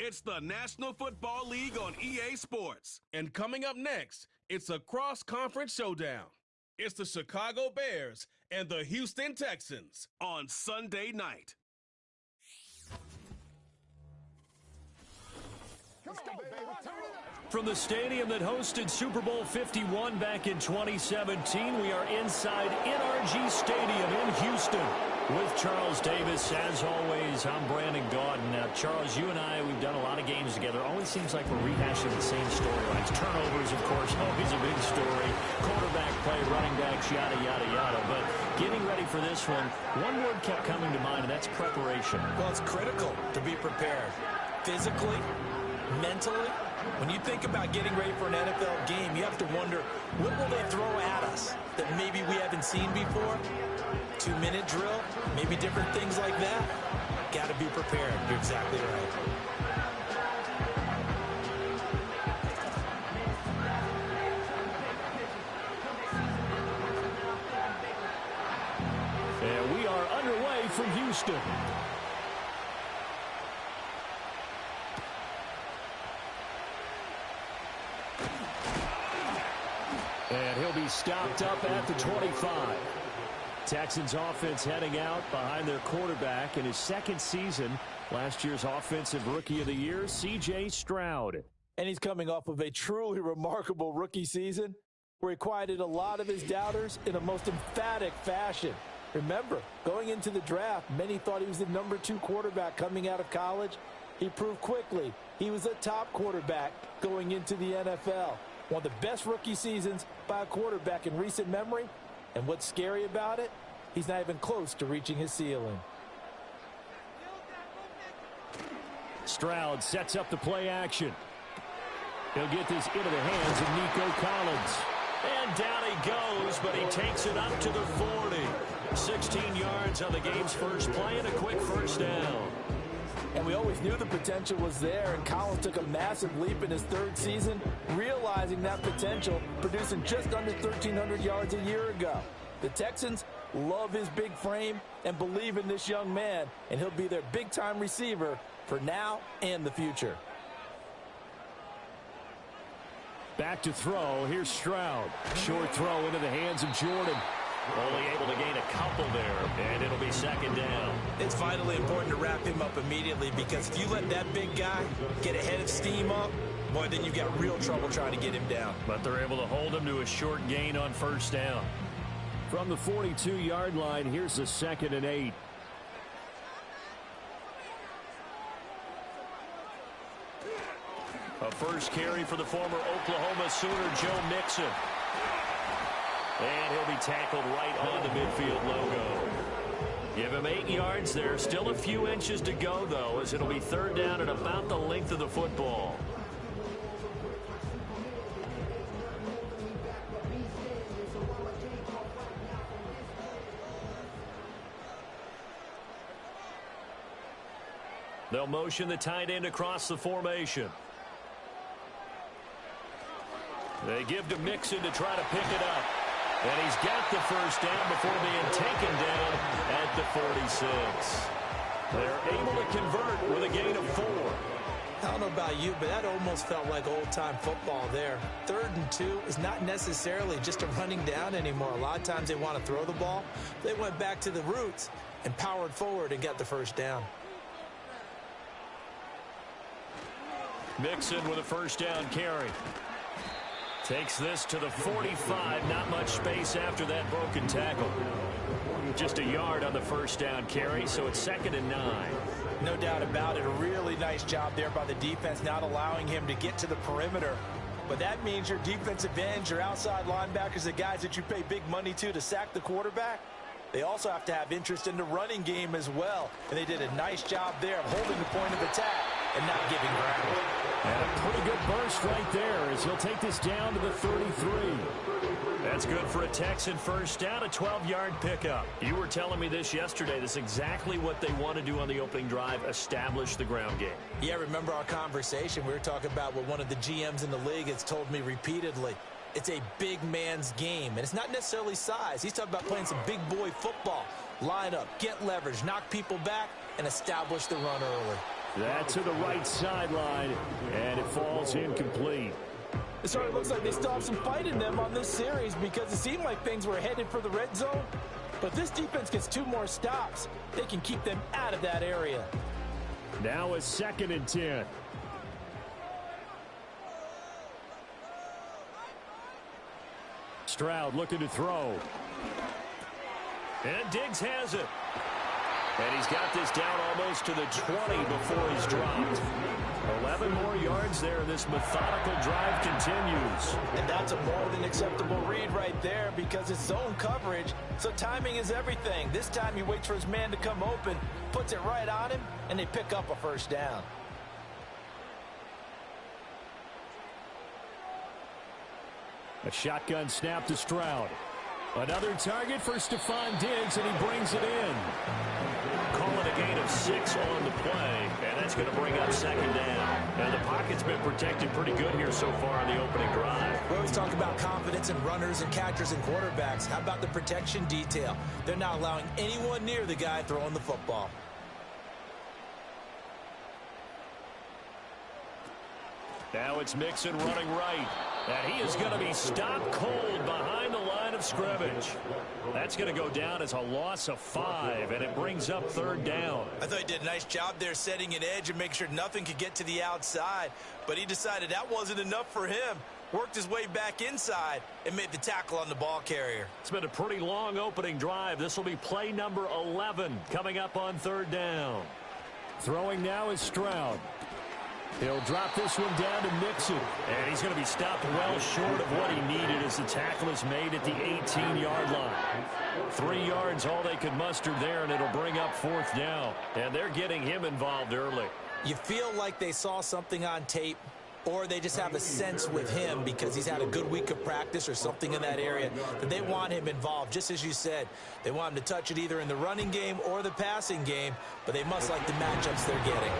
It's the National Football League on EA Sports. And coming up next, it's a cross-conference showdown. It's the Chicago Bears and the Houston Texans on Sunday night. From the stadium that hosted Super Bowl 51 back in 2017, we are inside NRG Stadium in Houston with Charles Davis. As always, I'm Brandon Gaudin. Now, Charles, you and I, we've done a lot of games together. Always seems like we're rehashing the same storylines. Turnovers, of course, always a big story. Quarterback play, running backs, yada, yada, yada. But getting ready for this one word kept coming to mind, and that's preparation. Well, it's critical to be prepared. Physically, mentally. When you think about getting ready for an NFL game, you have to wonder, what will they throw at us that maybe we haven't seen before? 2-minute drill, maybe different things like that. Got to be prepared. You're exactly right. And we are underway from Houston. And he'll be stopped up at the 25. Texans offense heading out behind their quarterback in his second season. Last year's Offensive Rookie of the Year, C.J. Stroud. And he's coming off of a truly remarkable rookie season where he quieted a lot of his doubters in a most emphatic fashion. Remember, going into the draft, many thought he was the number 2 quarterback coming out of college. He proved quickly he was a top quarterback going into the NFL. One of the best rookie seasons by a quarterback in recent memory. And what's scary about it? He's not even close to reaching his ceiling. Stroud sets up the play action. He'll get this into the hands of Nico Collins. And down he goes, but he takes it up to the 40. 16 yards on the game's first play and a quick first down. And we always knew the potential was there, and Collins took a massive leap in his third season, realizing that potential, producing just under 1,300 yards a year ago. The Texans love his big frame and believe in this young man, and he'll be their big-time receiver for now and the future. Back to throw. Here's Stroud. Short throw into the hands of Jordan. Only able to gain a couple there, and it'll be second down. It's vitally important to wrap him up immediately, because if you let that big guy get a head of steam up, boy, then you've got real trouble trying to get him down. But they're able to hold him to a short gain on first down. From the 42-yard line, here's a 2nd and 8. A first carry for the former Oklahoma Sooner, Joe Mixon. And he'll be tackled right on the midfield logo. Give him 8 yards there. Still a few inches to go, though, as it'll be third down and about the length of the football. They'll motion the tight end across the formation. They give to Mixon to try to pick it up. And he's got the first down before being taken down at the 46. They're able to convert with a gain of 4. I don't know about you, but that almost felt like old-time football there. 3rd and 2 is not necessarily just a running down anymore. A lot of times they want to throw the ball. They went back to the roots and powered forward and got the first down. Mixon with a first down carry. Takes this to the 45. Not much space after that broken tackle. Just a yard on the first down carry, so it's 2nd and 9. No doubt about it. A really nice job there by the defense, not allowing him to get to the perimeter. But that means your defensive ends, your outside linebackers, the guys that you pay big money to sack the quarterback, they also have to have interest in the running game as well. And they did a nice job there of holding the point of attack and not giving ground. And a pretty good burst right there as he'll take this down to the 33. That's good for a Texan first down, a 12-yard pickup. You were telling me this yesterday. This is exactly what they want to do on the opening drive, establish the ground game. Yeah, remember our conversation. We were talking about what one of the GMs in the league has told me repeatedly. It's a big man's game, and it's not necessarily size. He's talking about playing some big boy football. Line up, get leverage, knock people back, and establish the run early. That to the right sideline, and it falls incomplete. It certainly looks like they still have some fight in them on this series because it seemed like things were headed for the red zone. But this defense gets 2 more stops. They can keep them out of that area. Now a 2nd and 10. Stroud looking to throw. And Diggs has it. And he's got this down almost to the 20 before he's dropped. 11 more yards there. This methodical drive continues. And that's a more than acceptable read right there because it's zone coverage, so timing is everything. This time he waits for his man to come open, puts it right on him, and they pick up a first down. A shotgun snap to Stroud. Another target for Stephon Diggs, and he brings it in. Call it a gain of 6 on the play, and that's going to bring up 2nd down. And the pocket's been protected pretty good here so far on the opening drive. We always talk about confidence in runners and catchers and quarterbacks. How about the protection detail? They're not allowing anyone near the guy throwing the football. Now it's Mixon running right. And he is going to be stopped cold behind the line of scrimmage. That's going to go down as a loss of 5, and it brings up 3rd down. I thought he did a nice job there setting an edge and making sure nothing could get to the outside. But he decided that wasn't enough for him. Worked his way back inside and made the tackle on the ball carrier. It's been a pretty long opening drive. This will be play number 11 coming up on 3rd down. Throwing now is Stroud. He'll drop this one down to Mixon. And he's going to be stopped well short of what he needed as the tackle is made at the 18-yard line. 3 yards, all they could muster there, and it'll bring up 4th down. And they're getting him involved early. You feel like they saw something on tape, or they just have a sense with him because he's had a good week of practice or something in that area that they want him involved. Just as you said, they want him to touch it either in the running game or the passing game, but they must like the matchups they're getting.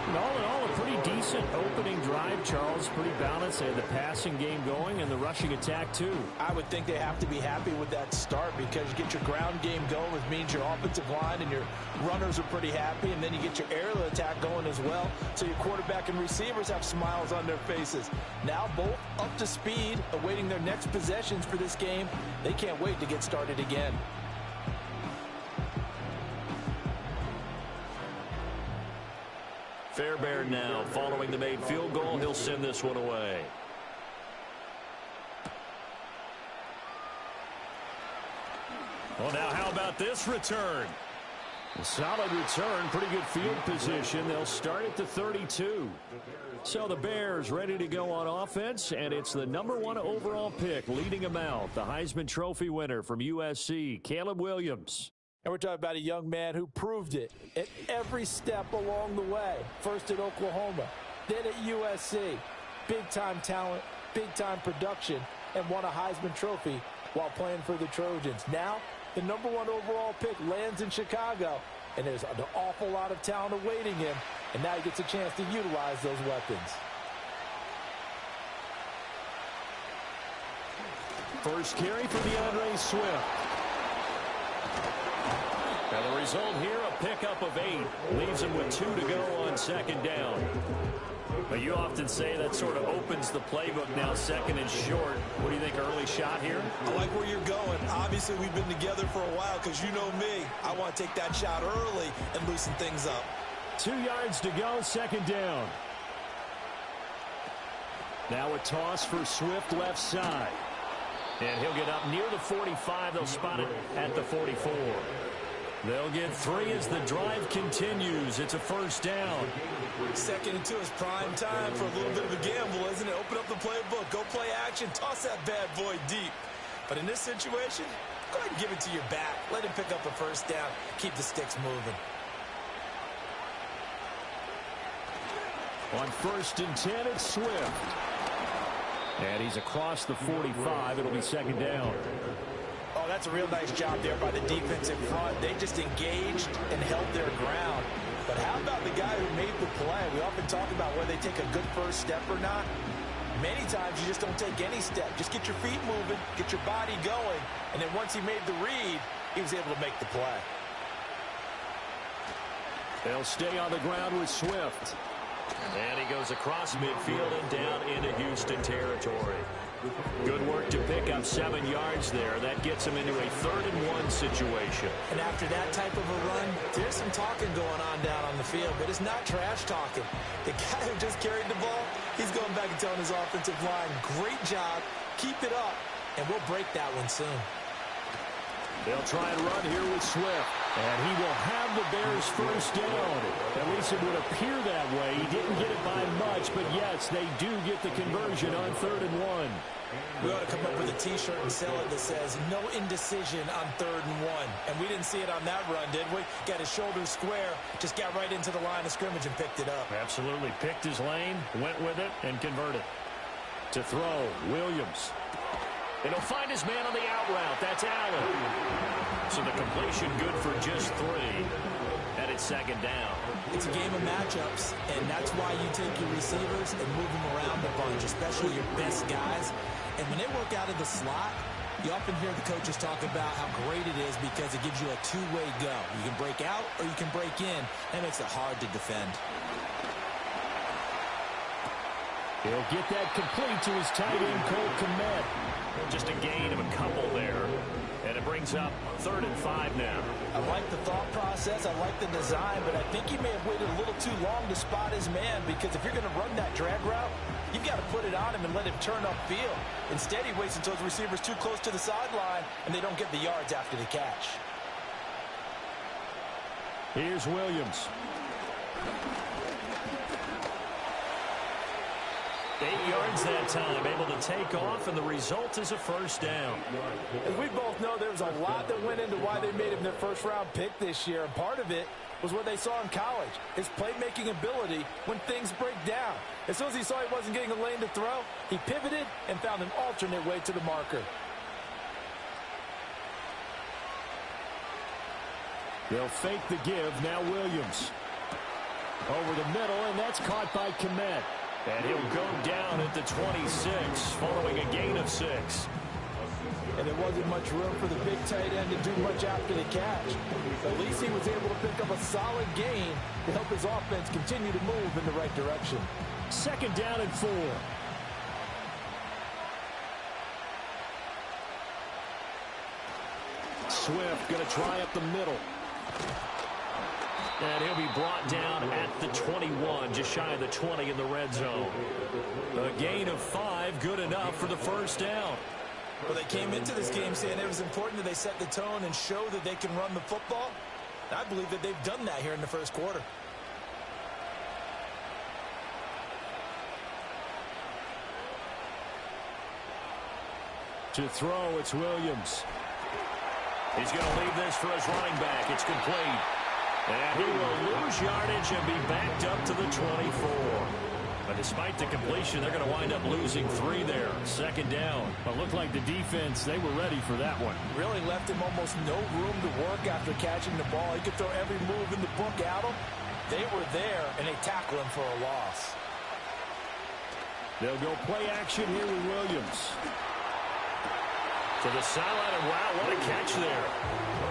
And all in all, a pretty decent opening drive, Charles. Pretty balanced. They had the passing game going and the rushing attack, too. I would think they have to be happy with that start because you get your ground game going, which means your offensive line and your runners are pretty happy, and then you get your aerial attack going as well, so your quarterback and receivers have smiles on their faces. Now both up to speed, awaiting their next possessions for this game. They can't wait to get started again. Fairbairn now following the made field goal. He'll send this one away. Well, now how about this return? A solid return, pretty good field position. They'll start at the 32. So the Bears ready to go on offense, and it's the #1 overall pick leading them out, the Heisman Trophy winner from USC, Caleb Williams. And we're talking about a young man who proved it at every step along the way. First at Oklahoma, then at USC. Big-time talent, big-time production, and won a Heisman Trophy while playing for the Trojans. Now, the #1 overall pick lands in Chicago, and there's an awful lot of talent awaiting him, and now he gets a chance to utilize those weapons. First carry for DeAndre Swift. Now the result here, a pickup of 8. Leaves him with 2 to go on 2nd down. But you often say that sort of opens the playbook now, 2nd and short. What do you think, early shot here? I like where you're going. Obviously, we've been together for a while because you know me. I want to take that shot early and loosen things up. 2 yards to go, 2nd down. Now a toss for Swift left side. And he'll get up near the 45. They'll spot it at the 44. They'll get 3 as the drive continues. It's a first down. 2nd and 2 is prime time for a little bit of a gamble, isn't it? Open up the playbook, go play action, toss that bad boy deep. But in this situation, go ahead and give it to your back. Let him pick up a first down. Keep the sticks moving. On 1st and 10, it's Swift. And he's across the 45. It'll be 2nd down. Oh, that's a real nice job there by the defense in front. They just engaged and held their ground. But how about the guy who made the play? We often talk about whether they take a good first step or not. Many times you just don't take any step. Just get your feet moving, get your body going, and then once he made the read, he was able to make the play. They'll stay on the ground with Swift. And he goes across midfield and down into Houston territory. Good work to pick up 7 yards there. That gets him into a 3rd-and-1 situation. And after that type of a run, there's some talking going on down on the field, but it's not trash talking. The guy who just carried the ball, he's going back and telling his offensive line, great job, keep it up, and we'll break that one soon. They'll try and run here with Swift. And he will have the Bears first down. At least it would appear that way. He didn't get it by much, but yes, they do get the conversion on 3rd-and-1. We ought to come up with a T-shirt and sell it that says, no indecision on 3rd-and-1. And we didn't see it on that run, did we? Got his shoulders square, just got right into the line of scrimmage and picked it up. Absolutely. Picked his lane, went with it, and converted. To throw, Williams. And he'll find his man on the out route. That's Allen. So the completion good for just 3. And it's 2nd down. It's a game of matchups, and that's why you take your receivers and move them around a bunch, especially your best guys. And when they work out of the slot, you often hear the coaches talk about how great it is because it gives you a two-way go. You can break out or you can break in. That makes it hard to defend. He'll get that complete to his tight end, Cole Kmet. Just a gain of a couple there. And it brings up 3rd and 5 now. I like the thought process. I like the design, but I think he may have waited a little too long to spot his man because if you're going to run that drag route, you've got to put it on him and let him turn upfield. Instead, he waits until his receiver's too close to the sideline and they don't get the yards after the catch. Here's Williams. 8 yards that time, able to take off, and the result is a first down. As we both know, there was a lot that went into why they made him their first-round pick this year, and part of it was what they saw in college, his playmaking ability when things break down. As soon as he saw he wasn't getting a lane to throw, he pivoted and found an alternate way to the marker. They'll fake the give, now Williams. Over the middle, and that's caught by Kmet. And he'll go down at the 26, following a gain of 6. And there wasn't much room for the big tight end to do much after the catch. At least he was able to pick up a solid gain to help his offense continue to move in the right direction. 2nd down and 4. Swift going to try up the middle. And he'll be brought down at the 21, just shy of the 20 in the red zone. A gain of 5, good enough for the first down. Well, they came into this game saying it was important that they set the tone and show that they can run the football. I believe that they've done that here in the first quarter. To throw, it's Williams. He's going to leave this for his running back. It's complete. And he will lose yardage and be backed up to the 24. But despite the completion, they're going to wind up losing 3 there. 2nd down. But looked like the defense, they were ready for that one. Really left him almost no room to work after catching the ball. He could throw every move in the book at him. They were there, and they tackle him for a loss. They'll go play action here with Williams. To the sideline, and wow, what a catch there.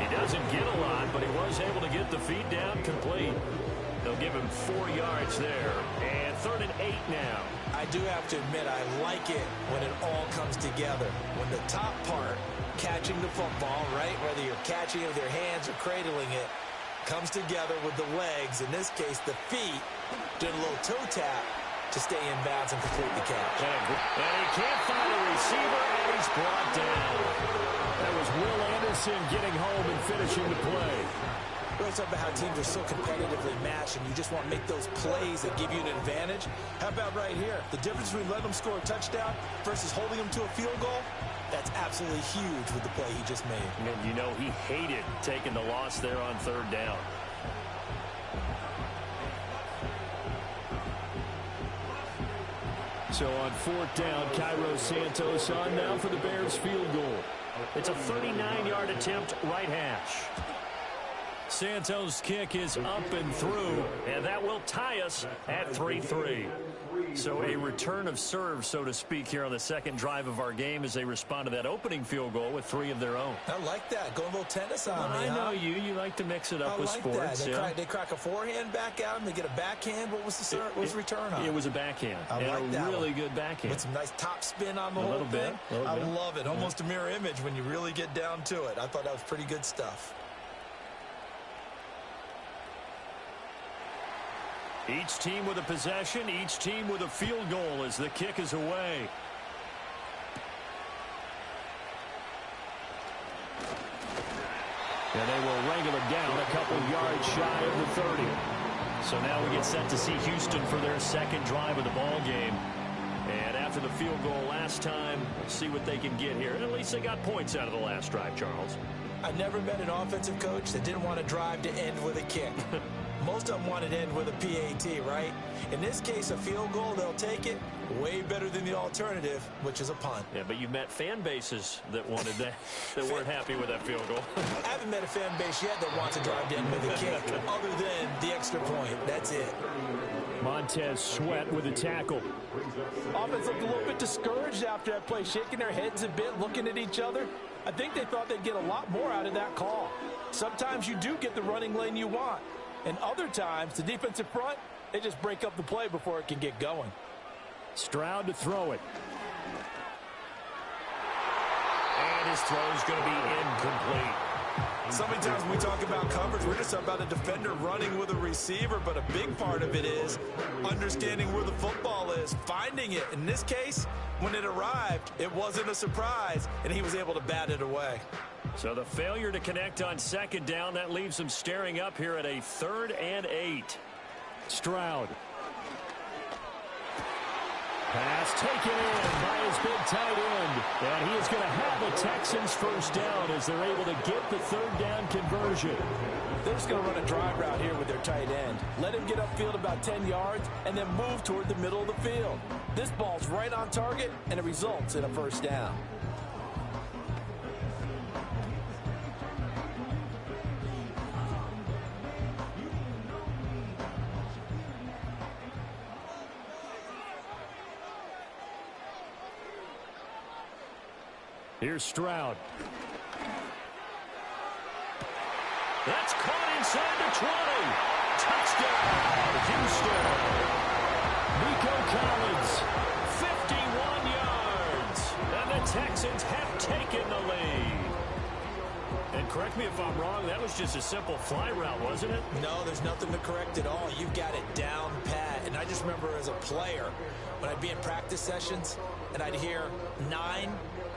He doesn't get a lot, but he was able to get the feet down complete. They'll give him 4 yards there. And 3rd and 8 now. I do have to admit, I like it when it all comes together. When the top part, catching the football, right, whether you're catching it with your hands or cradling it, comes together with the legs, in this case the feet, doing a little toe tap to stay in bounds and complete the catch. And he can't find a receiver, and he's brought down. That was Will Anderson getting home and finishing the play. We always talk about how teams are so competitively matched, and you just want to make those plays that give you an advantage. How about right here? The difference between letting them score a touchdown versus holding them to a field goal, that's absolutely huge with the play he just made. And you know he hated taking the loss there on 3rd down. So on 4th down, Cairo Santos on now for the Bears field goal. It's a 39-yard attempt, right hash. Santos' kick is up and through, and that will tie us at 3-3. So a return of serve, so to speak, here on the second drive of our game as they respond to that opening field goal with 3 of their own. I like that. Go a little tennis on me, I know you. You like to mix it up with sports. They crack a forehand back out, and they get a backhand. What was the serve? What was the return on? It was a backhand. I like that really good backhand. With some nice top spin on the whole thing. I love it. Almost a mirror image when you really get down to it. I thought that was pretty good stuff. Each team with a possession, each team with a field goal as the kick is away. And they will wrangle it down a couple yards shy of the 30. So now we get set to see Houston for their second drive of the ball game. And after the field goal last time, we'll see what they can get here. And at least they got points out of the last drive, Charles. I never met an offensive coach that didn't want to drive to end with a kick. Most of them wanted to end with a PAT, right? In this case, a field goal, they'll take it. Way better than the alternative, which is a punt. Yeah, but you met fan bases that wanted that, that weren't happy with that field goal. I haven't met a fan base yet that wants to drive to end with a kick, other than the extra point. That's it. Montez Sweat with a tackle. Offense looked a little bit discouraged after that play, shaking their heads a bit, looking at each other. I think they thought they'd get a lot more out of that call. Sometimes you do get the running lane you want. And other times, the defensive front, they just break up the play before it can get going. Stroud to throw it. And his throw is going to be incomplete. So many times when we talk about coverage, we're just about a defender running with a receiver, but a big part of it is understanding where the football is, finding it. In this case, when it arrived, it wasn't a surprise, and he was able to bat it away. So the failure to connect on second down, that leaves him staring up here at a 3rd and 8. Stroud. Pass taken in by his big tight end. And he is going to have the Texans first down as they're able to get the 3rd down conversion. They're just going to run a drive route here with their tight end. Let him get upfield about 10 yards and then move toward the middle of the field. This ball's right on target, and it results in a first down. Here's Stroud. That's caught inside the 20. Touchdown, Houston. Nico Collins, 51 yards. And the Texans have taken the lead. And correct me if I'm wrong, that was just a simple fly route, wasn't it? No, there's nothing to correct at all. You've got it down pat. And I just remember as a player, when I'd be in practice sessions, and I'd hear 9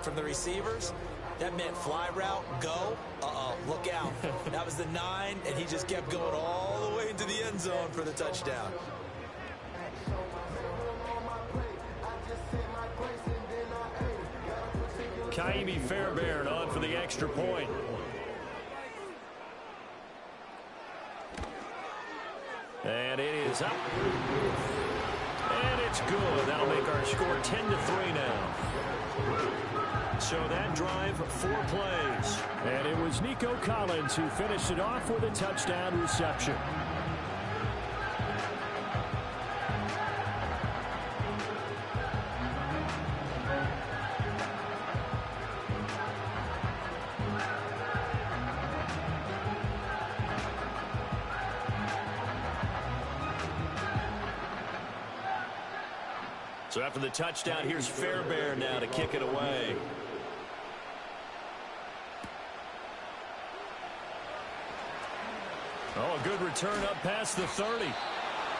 from the receivers, that meant fly route, go, look out. That was the 9, and he just kept going all the way into the end zone for the touchdown. Kaimi Fairbairn on for the extra point. And it is up. And it's good. That'll make our score 10-3 now. So that drive, 4 plays. And it was Nico Collins who finished it off with a touchdown reception. So after the touchdown, here's Fairbairn now to kick it away. Oh, a good return up past the 30.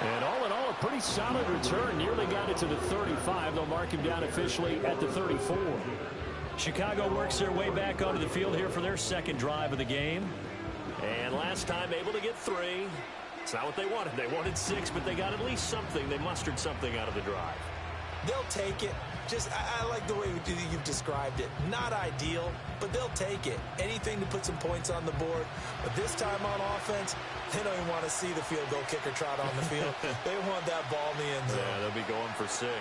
And all in all, a pretty solid return. Nearly got it to the 35. They'll mark him down officially at the 34. Chicago works their way back onto the field here for their second drive of the game. And last time able to get 3. It's not what they wanted. They wanted 6, but they got at least something. They mustered something out of the drive. They'll take it. Just, I like the way you've described it. Not ideal, but they'll take it. Anything to put some points on the board. But this time on offense, they don't even want to see the field goal kicker trot on the field. They want that ball in the end zone. Yeah, they'll be going for 6.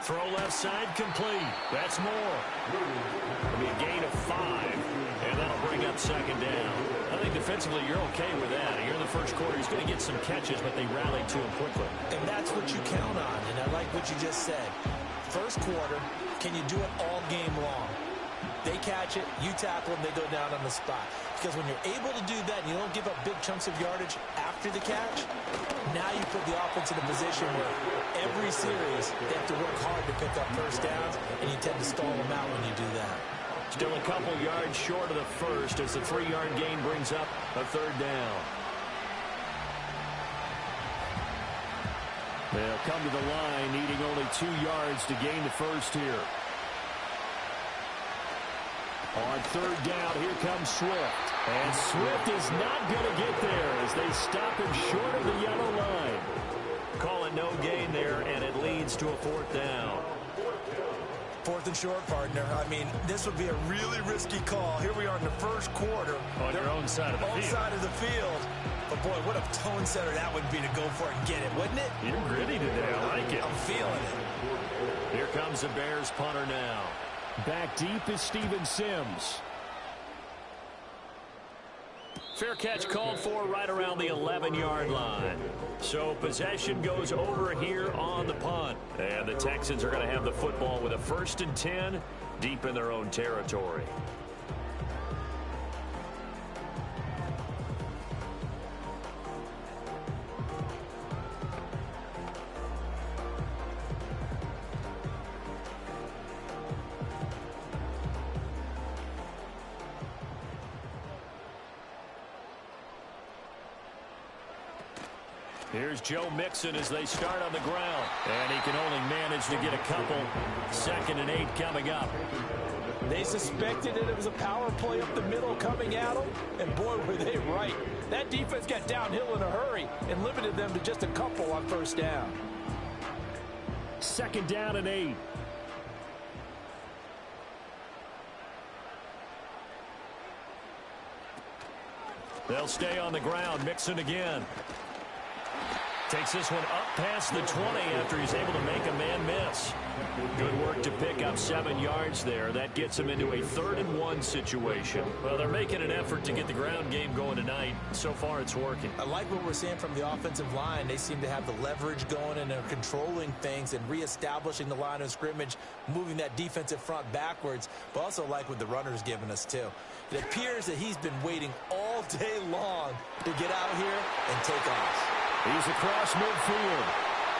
Throw left side complete. That's more. It'll be a gain of 5, and that'll bring up second down. I think defensively you're okay with that. Here in the first quarter, he's going to get some catches, but they rallied to him quickly. And that's what you count on, and I like what you just said. First quarter, can you do it all game long? They catch it, you tackle them, they go down on the spot. Because when you're able to do that and you don't give up big chunks of yardage after the catch, now you put the offense in a position where every series they have to work hard to pick up first downs, and you tend to stall them out when you do that. Still a couple yards short of the first as the 3-yard gain brings up a third down. They'll come to the line needing only 2 yards to gain the first here. On third down, here comes Swift. And Swift is not going to get there as they stop him short of the yellow line. Call it no gain there, and it leads to a 4th down. 4th and short, partner. I mean, this would be a really risky call. Here we are in the first quarter. On your own side of the field. Own side of the field. But, boy, what a tone setter that would be to go for it and get it, wouldn't it? You're gritty today. I like it. I'm feeling it. Here comes the Bears punter now. Back deep is Steven Sims. Fair catch called for right around the 11-yard line. So possession goes over here on the punt. And the Texans are going to have the football with a 1st and 10 deep in their own territory. Here's Joe Mixon as they start on the ground. And he can only manage to get a couple. 2nd and 8 coming up. They suspected it was a power play up the middle coming at them, and boy, were they right. That defense got downhill in a hurry and limited them to just a couple on first down. 2nd down and 8. They'll stay on the ground. Mixon again. Takes this one up past the 20 after he's able to make a man miss. Good work to pick up 7 yards there. That gets him into a 3rd and 1 situation. Well, they're making an effort to get the ground game going tonight. So far, it's working. I like what we're seeing from the offensive line. They seem to have the leverage going and are controlling things and reestablishing the line of scrimmage, moving that defensive front backwards, but also like what the runner's giving us, too. It appears that he's been waiting all day long to get out here and take off. He's across midfield.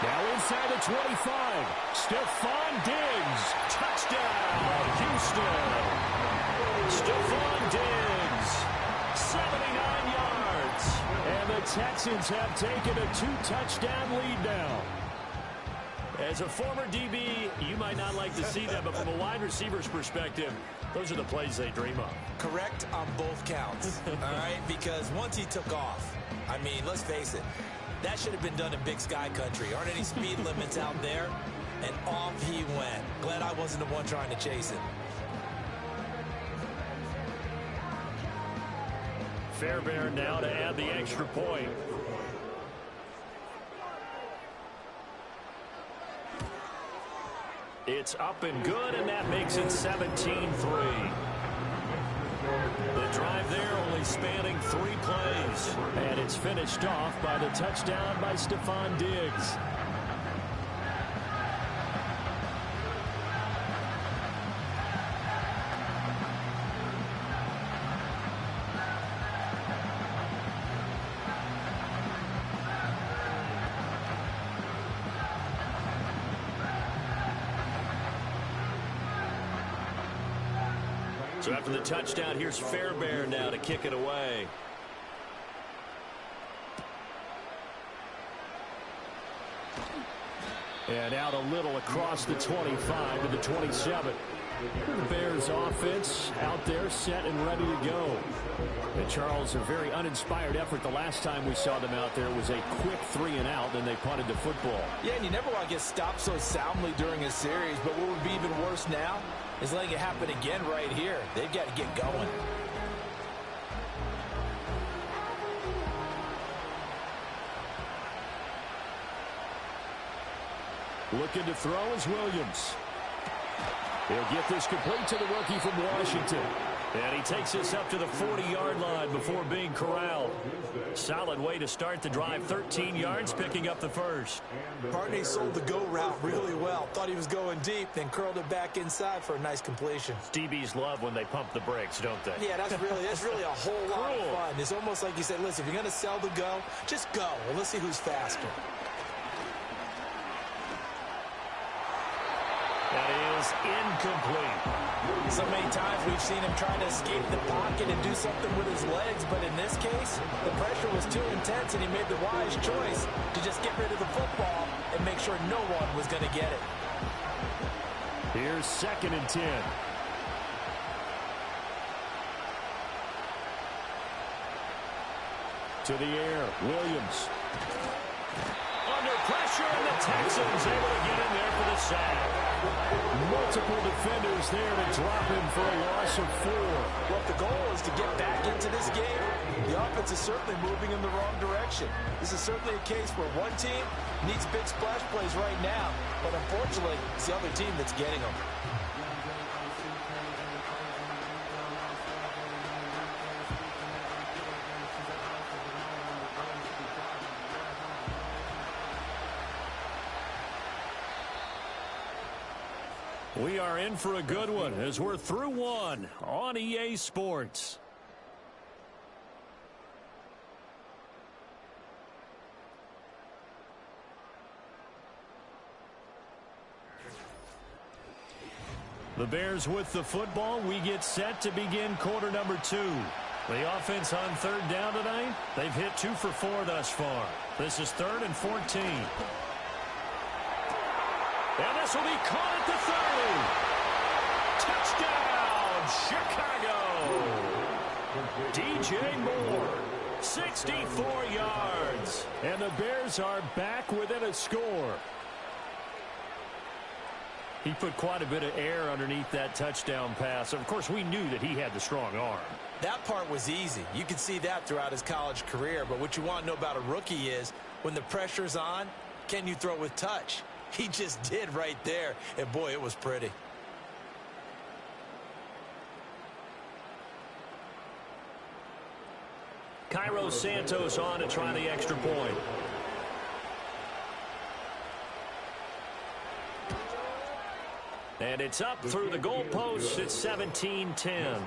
Now inside the 25. Stephon Diggs. Touchdown, Houston. Stephon Diggs. 79 yards. And the Texans have taken a 2-touchdown lead now. As a former DB, you might not like to see that, but from a wide receiver's perspective, those are the plays they dream of. Correct on both counts, all right? Because once he took off, I mean, let's face it, that should have been done in Big Sky Country. Aren't any speed limits out there? And off he went. Glad I wasn't the one trying to chase him. Fairbairn now to add the extra point. It's up and good, and that makes it 17-3. The drive there only spanning 3 plays. And it's finished off by the touchdown by Stephon Diggs. So after the touchdown, here's Fairbairn now to kick it away. And out a little across the 25 to the 27. The Bears offense out there set and ready to go. And Charles, a very uninspired effort. The last time we saw them out there was a quick 3-and-out, then they punted the football. Yeah, and you never want to get stopped so soundly during a series, but what would be even worse now is letting it happen again right here. They've got to get going. Looking to throw is Williams. He'll get this complete to the rookie from Washington. And he takes this up to the 40-yard line before being corralled. Solid way to start the drive. 13 yards, picking up the first. Partney sold the go route really well. Thought he was going deep, then curled it back inside for a nice completion. DBs love when they pump the brakes, don't they? Yeah, that's really a whole lot of fun. It's almost like you said, listen, if you're going to sell the go, just go. Well, let's see who's faster. That is incomplete. So many times we've seen him try to escape the pocket and do something with his legs, but in this case, the pressure was too intense and he made the wise choice to just get rid of the football and make sure no one was going to get it. Here's 2nd and 10. To the air, Williams. Under pressure, and the Texans able to get in there for the sack. Multiple defenders there to drop him for a loss of 4. Well, if the goal is to get back into this game, the offense is certainly moving in the wrong direction. This is certainly a case where one team needs big splash plays right now, but unfortunately, it's the other team that's getting them. We are in for a good one as we're through one on EA Sports. The Bears with the football. We get set to begin quarter number 2. The offense on 3rd down tonight. They've hit 2 for 4 thus far. This is 3rd and 14. And this will be caught at the 30. Touchdown, Chicago! DJ Moore, 64 yards. And the Bears are back within a score. He put quite a bit of air underneath that touchdown pass. Of course, we knew that he had the strong arm. That part was easy. You could see that throughout his college career. But what you want to know about a rookie is when the pressure's on, can you throw with touch? He just did right there. And, boy, it was pretty. Cairo Santos on to try the extra point. And it's up through the goalposts. It's 17-10.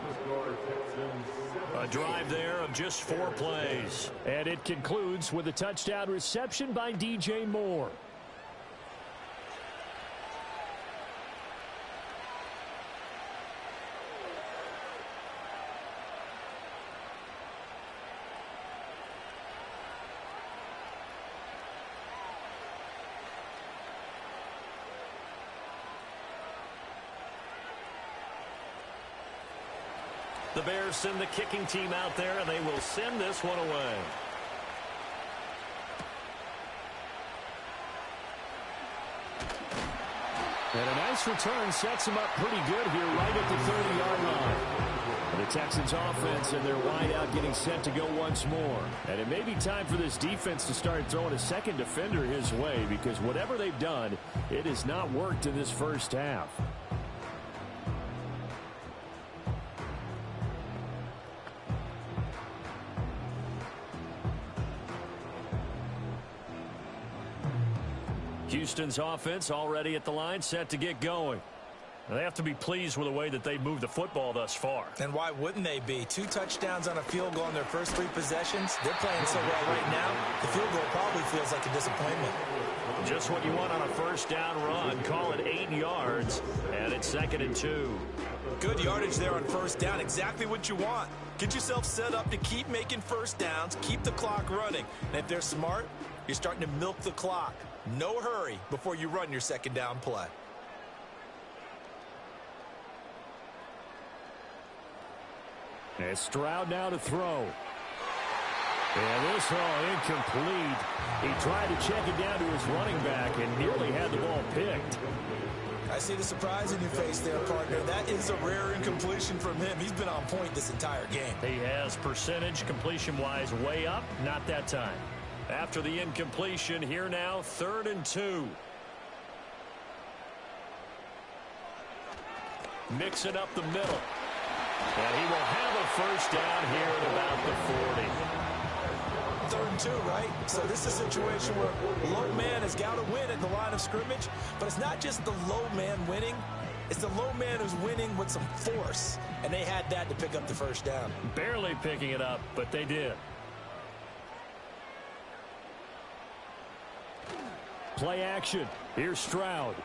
A drive there of just 4 plays. And it concludes with a touchdown reception by DJ Moore. The Bears send the kicking team out there, and they will send this one away. And a nice return sets him up pretty good here right at the 30-yard line. And the Texans offense and their wideout getting set to go once more. And it may be time for this defense to start throwing a second defender his way, because whatever they've done, it has not worked in this first half. Houston's offense already at the line, set to get going. They have to be pleased with the way that they've moved the football thus far. And why wouldn't they be? 2 touchdowns on a field goal in their first 3 possessions. They're playing so well right now, the field goal probably feels like a disappointment. Just what you want on a first down run. Call it 8 yards, and it's 2nd and 2. Good yardage there on first down. Exactly what you want. Get yourself set up to keep making first downs, keep the clock running. And if they're smart, you're starting to milk the clock. No hurry before you run your second down play. And Stroud now to throw. And this incomplete. He tried to check it down to his running back and nearly had the ball picked. I see the surprise in your face there, partner. That is a rare incompletion from him. He's been on point this entire game. He has percentage completion-wise way up. Not that time. After the incompletion, here now, 3rd and 2. Mixing up the middle. And he will have a first down here at about the 40. 3rd and 2, right? So this is a situation where low man has got to win at the line of scrimmage, but it's not just the low man winning. It's the low man who's winning with some force, and they had that to pick up the first down. Barely picking it up, but they did. Play action. Here's Stroud.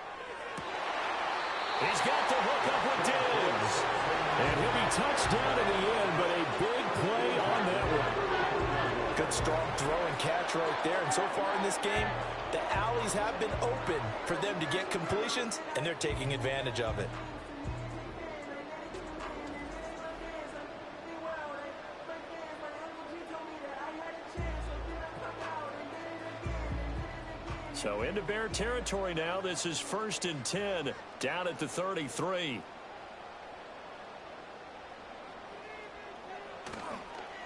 He's got the hook up with Diggs. And he'll be touched down in the end, but a big play on that one. Good strong throw and catch right there. And so far in this game, the alleys have been open for them to get completions, and they're taking advantage of it. So into Bear territory now. This is 1st and 10 down at the 33.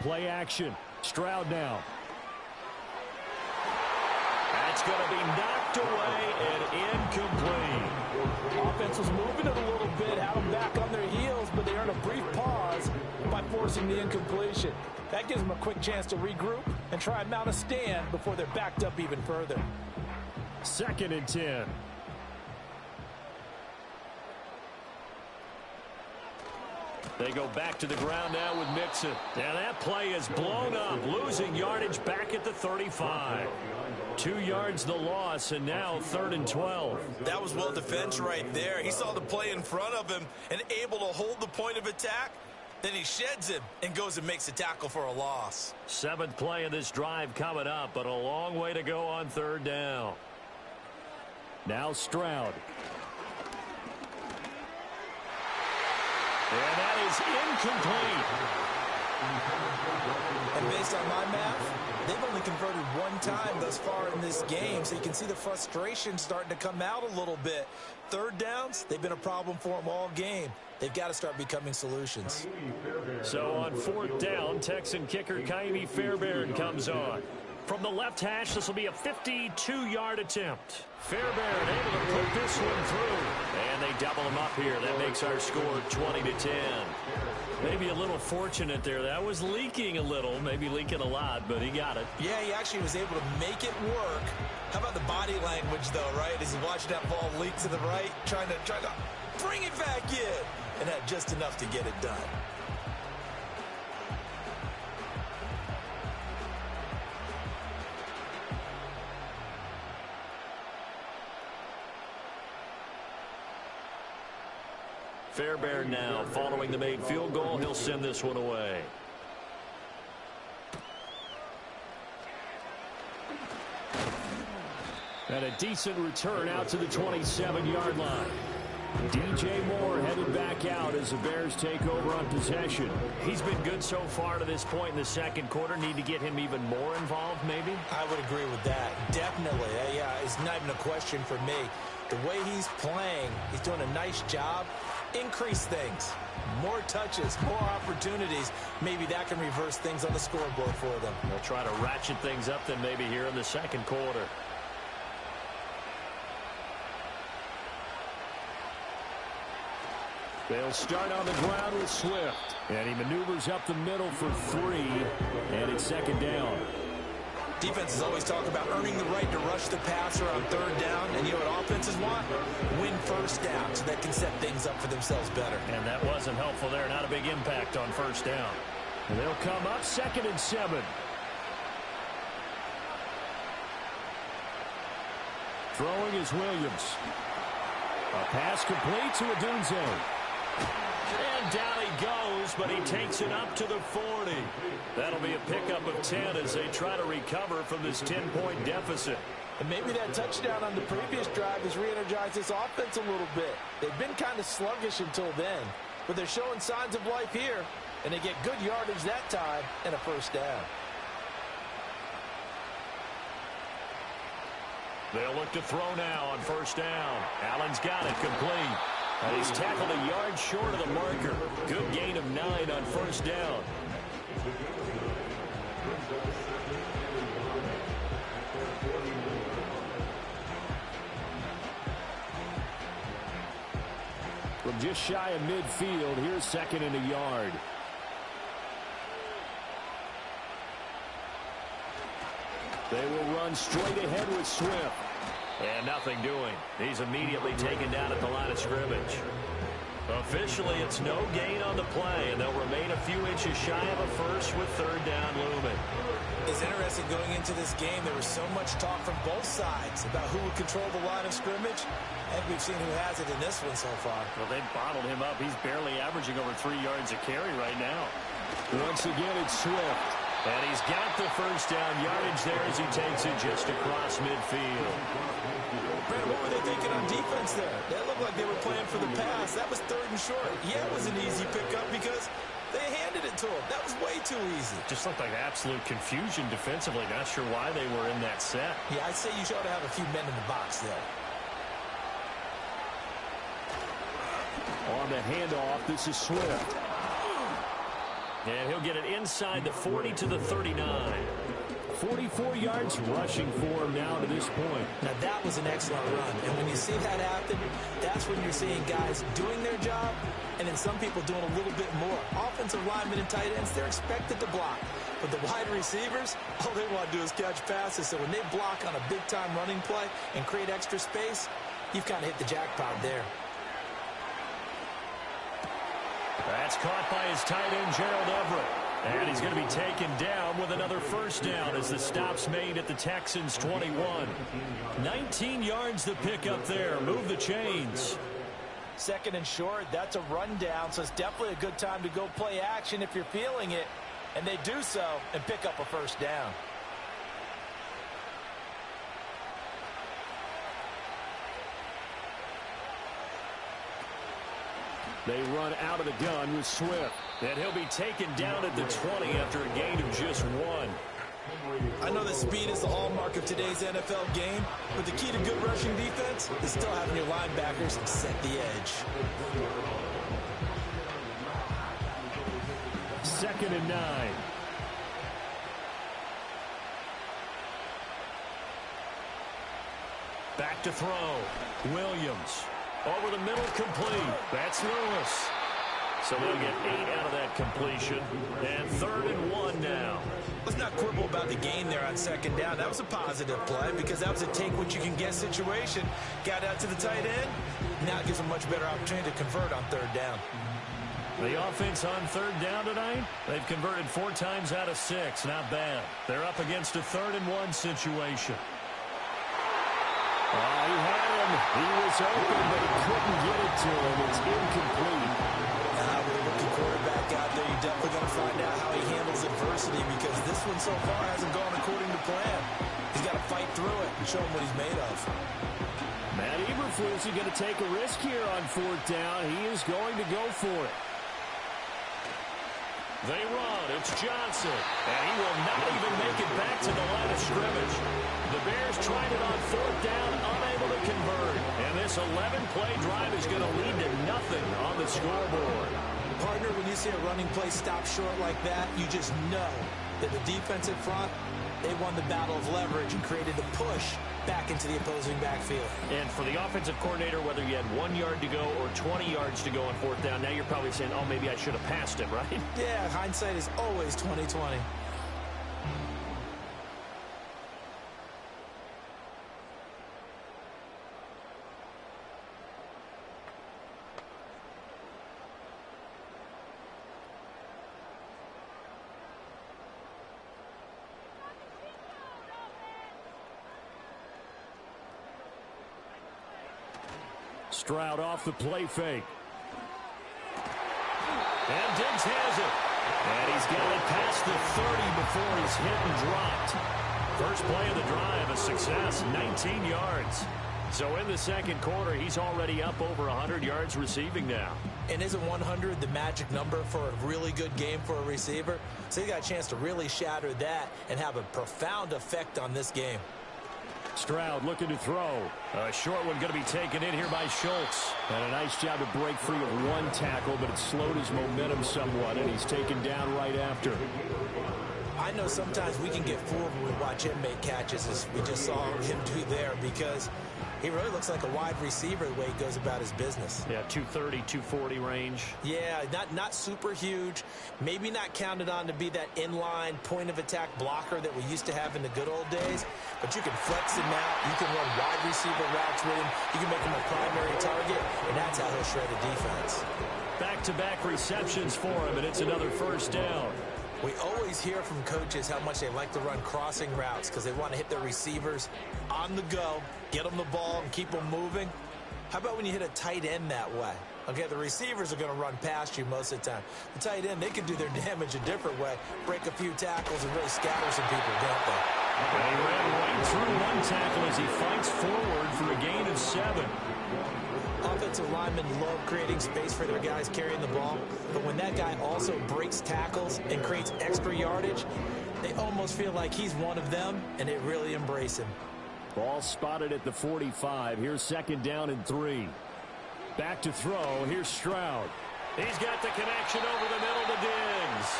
Play action. Stroud now. That's going to be knocked away and incomplete. Offense was moving it a little bit, had them back on their heels, but they earned a brief pause by forcing the incompletion. That gives them a quick chance to regroup and try and mount a stand before they're backed up even further. 2nd and 10. They go back to the ground now with Mixon. Now that play is blown up, losing yardage back at the 35. 2 yards the loss, and now 3rd and 12. That was well defense right there. He saw the play in front of him and able to hold the point of attack. Then he sheds him and goes and makes a tackle for a loss. 7th play of this drive coming up, but a long way to go on 3rd down. Now Stroud. And that is incomplete. And based on my math, they've only converted 1 time thus far in this game, so you can see the frustration starting to come out a little bit. 3rd downs, they've been a problem for them all game. They've got to start becoming solutions. So on 4th down, Texan kicker Kaimi Fairbairn comes on. From the left hash, this will be a 52-yard attempt. Fairbairn able to put this one through. And they double him up here. That makes our score 20-10. Maybe a little fortunate there. That was leaking a little, maybe leaking a lot, but he got it. Yeah, he actually was able to make it work. How about the body language, though, right? As he's watching that ball leak to the right, trying to bring it back in, and had just enough to get it done. Fairbairn now, following the made field goal, he'll send this one away. And a decent return out to the 27-yard line. DJ Moore headed back out as the Bears take over on possession. He's been good so far to this point in the 2nd quarter. Need to get him even more involved, maybe? I would agree with that. Definitely. Yeah, it's not even a question for me. The way he's playing, he's doing a nice job. Increase things. More touches, more opportunities. Maybe that can reverse things on the scoreboard for them. They'll try to ratchet things up then maybe here in the 2nd quarter. They'll start on the ground with Swift. And he maneuvers up the middle for 3. And it's 2nd down. Defenses always talk about earning the right to rush the passer on 3rd down. And you know what offenses want? Win 1st down so they can set things up for themselves better. And that wasn't helpful there. Not a big impact on 1st down. And they'll come up 2nd and 7. Throwing is Williams. A pass complete to Odunze. And down he goes, but he takes it up to the 40. That'll be a pickup of 10 as they try to recover from this 10-point deficit. And maybe that touchdown on the previous drive has re-energized this offense a little bit. They've been kind of sluggish until then, but they're showing signs of life here, and they get good yardage that time and a 1st down. They'll look to throw now on 1st down. Allen's got it complete. And he's tackled a yard short of the marker. Good gain of 9 on 1st down. From just shy of midfield. Here's 2nd and a yard. They will run straight ahead with Swift. And nothing doing. He's immediately taken down at the line of scrimmage. Officially, it's no gain on the play, and they'll remain a few inches shy of a first with 3rd down looming. It's interesting going into this game. There was so much talk from both sides about who would control the line of scrimmage. And we've seen who has it in this one so far. Well, they've bottled him up. He's barely averaging over 3 yards a carry right now. Once again, it's Swift. And he's got the first down yardage there as he takes it just across midfield. Brandon, what were they thinking on defense there? That looked like they were playing for the pass. That was 3rd and short. Yeah, it was an easy pickup because they handed it to him. That was way too easy. Just looked like absolute confusion defensively. Not sure why they were in that set. Yeah, I'd say you should have a few men in the box there. On the handoff, this is Swift. And he'll get it inside the 40 to the 39. 44 yards rushing for him now to this point. Now, that was an excellent run. And when you see that happen, that's when you're seeing guys doing their job and then some people doing a little bit more. Offensive linemen and tight ends, they're expected to block. But the wide receivers, all they want to do is catch passes. So when they block on a big-time running play and create extra space, you've kind of hit the jackpot there. That's caught by his tight end, Gerald Everett. And he's going to be taken down with another first down as the stop's made at the Texans' 21. 19 yards the pick up there. Move the chains. 2nd and short, that's a rundown, so it's definitely a good time to go play action if you're feeling it. And they do so and pick up a first down. They run out of the gun with Swift. And he'll be taken down at the 20 after a gain of just 1. I know that speed is the hallmark of today's NFL game, but the key to good rushing defense is still having your linebackers set the edge. 2nd and 9. Back to throw. Williams. Over the middle, complete. That's Lewis. So they'll get 8 out of that completion. And 3rd and 1 now. Let's not quibble about the gain there on 2nd down. That was a positive play because that was a take-what-you-can-get situation. Got out to the tight end. Now it gives them a much better opportunity to convert on 3rd down. The offense on 3rd down tonight, they've converted 4 times out of 6. Not bad. They're up against a 3rd and 1 situation. He had him. He was open, but he couldn't get it to him. It's incomplete. With a rookie quarterback out there, you're definitely going to find out how he handles adversity because this one so far hasn't gone according to plan. He's got to fight through it and show him what he's made of. Matt Eberflus is going to take a risk here on 4th down. He is going to go for it. They run. It's Johnson. And he will not even make it back to the line of scrimmage. The Bears tried it on 4th down, unable to convert. And this 11-play drive is going to lead to nothing on the scoreboard. Partner, when you see a running play stop short like that, you just know that the defensive front, they won the battle of leverage and created the push back into the opposing backfield. And for the offensive coordinator, whether you had 1 yard to go or 20 yards to go on 4th down, now you're probably saying, oh, maybe I should have passed it, right? Yeah, hindsight is always 20/20. Stroud off the play fake. And Diggs has it. And he's got it past the 30 before he's hit and dropped. First play of the drive, a success, 19 yards. So in the 2nd quarter, he's already up over 100 yards receiving now. And isn't 100 the magic number for a really good game for a receiver? So he got a chance to really shatter that and have a profound effect on this game. Stroud looking to throw. A short one going to be taken in here by Schultz. And a nice job to break free of 1 tackle, but it slowed his momentum somewhat, and he's taken down right after. I know sometimes we can get fooled when we watch him make catches, as we just saw him do there, because he really looks like a wide receiver the way he goes about his business. Yeah, 230, 240 range. Yeah, not super huge. Maybe not counted on to be that inline point-of-attack blocker that we used to have in the good old days. But you can flex him out. You can run wide receiver routes with him. You can make him a primary target, and that's how he'll shred a defense. Back-to-back receptions for him, and it's another first down. We always hear from coaches how much they like to run crossing routes because they want to hit their receivers on the go, get them the ball, and keep them moving. How about when you hit a tight end that way? Okay, the receivers are going to run past you most of the time. The tight end, they can do their damage a different way, break a few tackles, and really scatter some people, don't they? And he ran right through one tackle as he fights forward for a gain of 7. Offensive linemen love creating space for their guys carrying the ball, but when that guy also breaks tackles and creates extra yardage, they almost feel like he's one of them, and they really embrace him. Ball spotted at the 45. Here's second down and 3. Back to throw. Here's Stroud. He's got the connection over the middle to Diggs.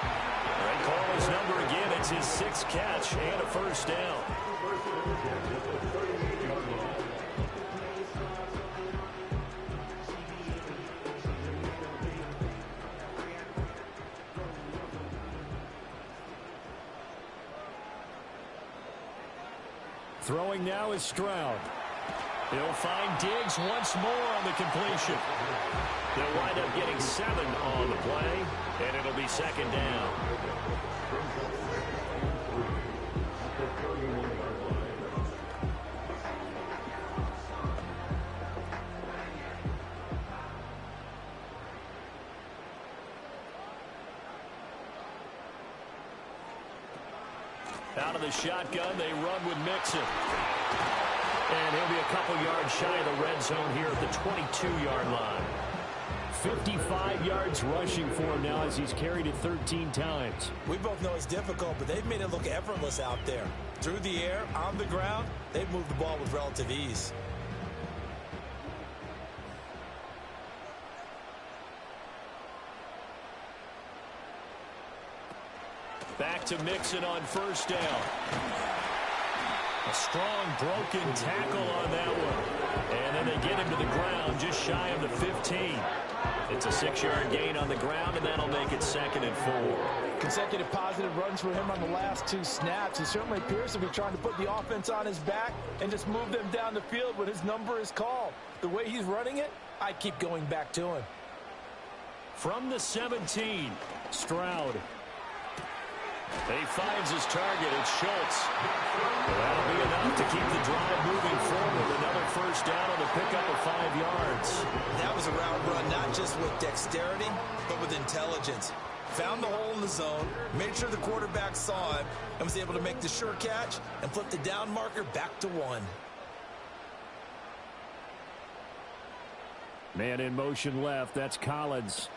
They call his number again. It's his 6th catch and a first down. Throwing now is Stroud. He'll find Diggs once more on the completion. They'll wind up getting 7 on the play, and it'll be second down. Out of the shotgun, they run with Mixon. And he'll be a couple yards shy of the red zone here at the 22-yard line. 55 yards rushing for him now as he's carried it 13 times. We both know it's difficult, but they've made it look effortless out there. Through the air, on the ground, they've moved the ball with relative ease. Back to Mixon on first down. A strong broken tackle on that one. And then they get him to the ground just shy of the 15. It's a 6-yard gain on the ground, and that'll make it 2nd and 4. Consecutive positive runs for him on the last 2 snaps. He certainly appears to be trying to put the offense on his back and just move them down the field when his number is called. The way he's running it, I keep going back to him. From the 17, Stroud. He finds his target. It's Schultz. That'll be enough to keep the drive moving forward. Another first down on the pickup of 5 yards. That was a route run not just with dexterity, but with intelligence. Found the hole in the zone, made sure the quarterback saw him, and was able to make the sure catch and flip the down marker back to 1. Man in motion left. That's Collins.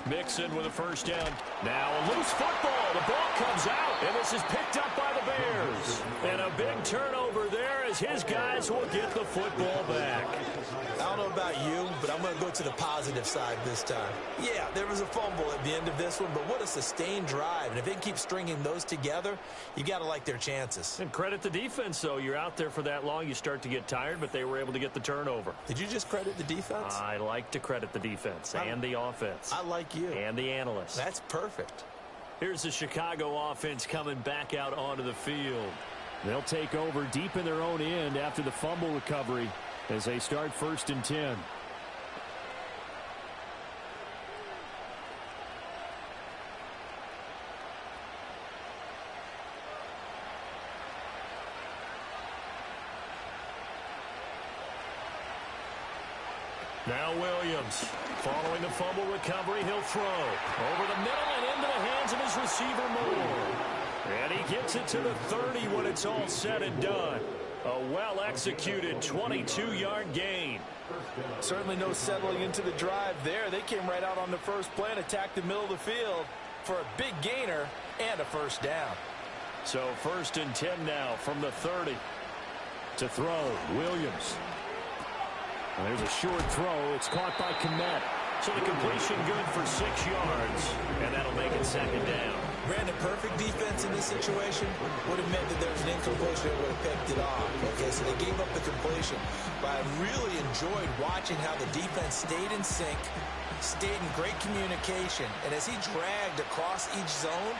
Mixon with a first down. Now a loose football. The ball comes out, and this is picked up by the Bears. And a big turnover there as his guys will get the football back. I don't know about you, but I'm going to go to the positive side this time. Yeah, there was a fumble at the end of this one, but what a sustained drive. And if they keep stringing those together, you got to like their chances. And credit the defense, though. You're out there for that long, you start to get tired, but they were able to get the turnover. Did you just credit the defense? I like to credit the defense and the offense. I like you. And the analysts. That's perfect. Here's the Chicago offense coming back out onto the field. They'll take over deep in their own end after the fumble recovery as they start 1st and 10. Now Williams. Following the fumble recovery, he'll throw. Over the middle and into the hands of his receiver, Moore. And he gets it to the 30 when it's all said and done. A well-executed 22-yard gain. Certainly no settling into the drive there. They came right out on the first play and attacked the middle of the field for a big gainer and a first down. So 1st and 10 now from the 30. To throw, Williams. And there's a short throw. It's caught by Kmet. So the completion good for 6 yards. And that'll make it 2nd down. Brandon, perfect defense in this situation would have meant that there was an incompletion that would have picked it off. Okay, so they gave up the completion. But I really enjoyed watching how the defense stayed in sync, stayed in great communication. And as he dragged across each zone,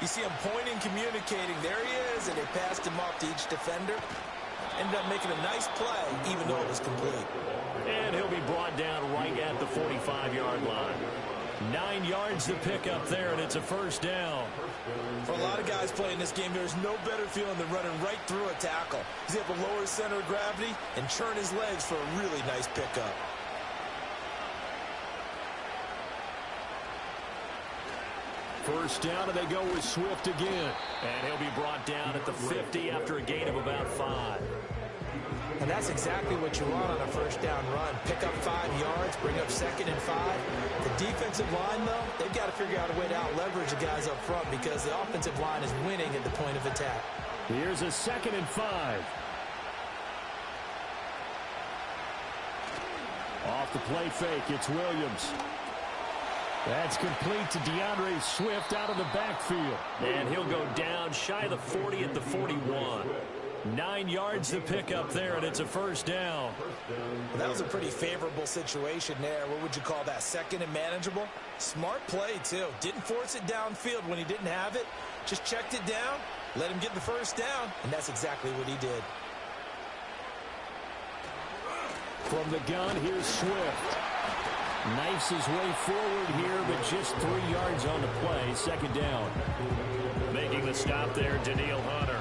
you see him pointing, communicating. There he is, and they passed him off to each defender. Ended up making a nice play, even though it was complete. And he'll be brought down right at the 45-yard line. 9 yards to pick up there, and it's a first down. For a lot of guys playing this game, there's no better feeling than running right through a tackle. He's able to lower his center of gravity and churn his legs for a really nice pickup. First down, and they go with Swift again. And he'll be brought down at the 50 after a gain of about 5. And that's exactly what you want on a first down run. Pick up 5 yards, bring up 2nd and 5. The defensive line, though, they've got to figure out a way to out-leverage the guys up front because the offensive line is winning at the point of attack. Here's a 2nd and 5. Off the play fake, it's Williams. That's complete to DeAndre Swift out of the backfield. And he'll go down shy of the 40 at the 41. 9 yards to pick up there, and it's a first down. Well, that was a pretty favorable situation there. What would you call that? 2nd and manageable? Smart play, too. Didn't force it downfield when he didn't have it. Just checked it down, let him get the first down, and that's exactly what he did. From the gun, here's Swift. Knifes his way forward here, but just 3 yards on the play. 2nd down. Making the stop there, Daniil Hunter.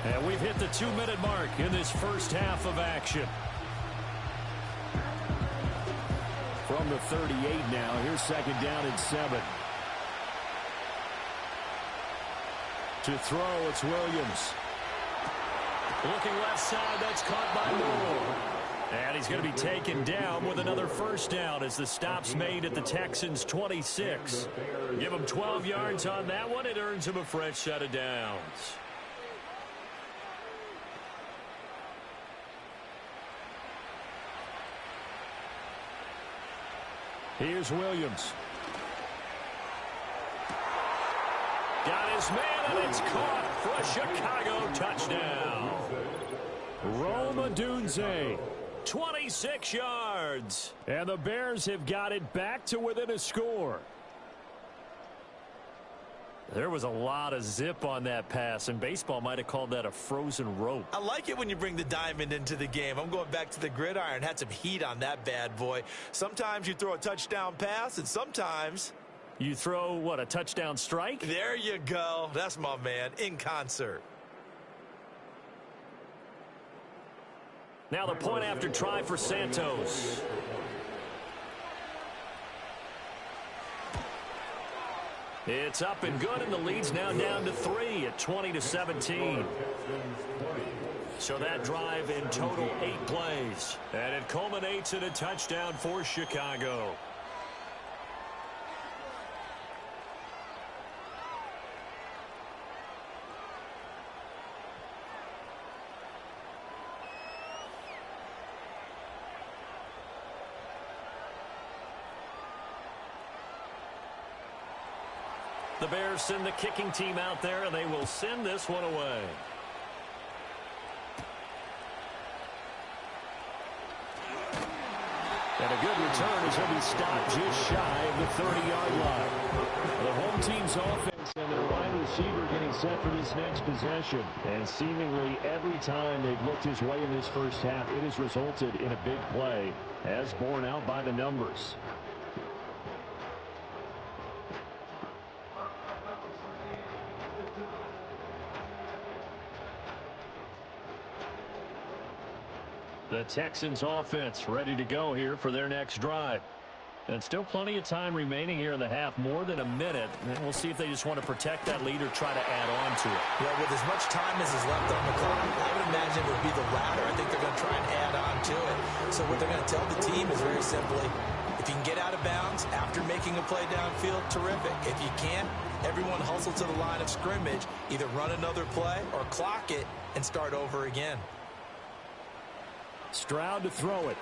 And we've hit the 2-minute mark in this first half of action. From the 38 now, here's 2nd down and 7. To throw, it's Williams. Looking left side, that's caught by Moore. And he's going to be taken down with another first down as the stop's made at the Texans' 26. Give him 12 yards on that one. It earns him a fresh set of downs. Here's Williams. Got his man, and it's caught for a Chicago touchdown. Rome Odunze, 26 yards. And the Bears have got it back to within a score. There was a lot of zip on that pass, and baseball might have called that a frozen rope. I like it when you bring the diamond into the game. I'm going back to the gridiron. Had some heat on that bad boy. Sometimes you throw a touchdown pass, and sometimes you throw, what, a touchdown strike? There you go. That's my man, in concert. Now the point after try for Santos. It's up and good, and the lead's now down to 3 at 20-17. So that drive in total 8 plays. And it culminates in a touchdown for Chicago. The Bears send the kicking team out there, and they will send this one away. And a good return as he'll be stopped just shy of the 30-yard line. The home team's offense and their wide receiver getting set for this next possession. And seemingly every time they've looked his way in this first half, it has resulted in a big play, as borne out by the numbers. The Texans offense ready to go here for their next drive. And still plenty of time remaining here in the half, more than a minute. And we'll see if they just want to protect that lead or try to add on to it. Yeah, with as much time as is left on the clock, I would imagine it would be the latter. I think they're going to try and add on to it. So what they're going to tell the team is very simply, if you can get out of bounds after making a play downfield, terrific. If you can't, everyone hustle to the line of scrimmage, either run another play or clock it and start over again. Stroud to throw it.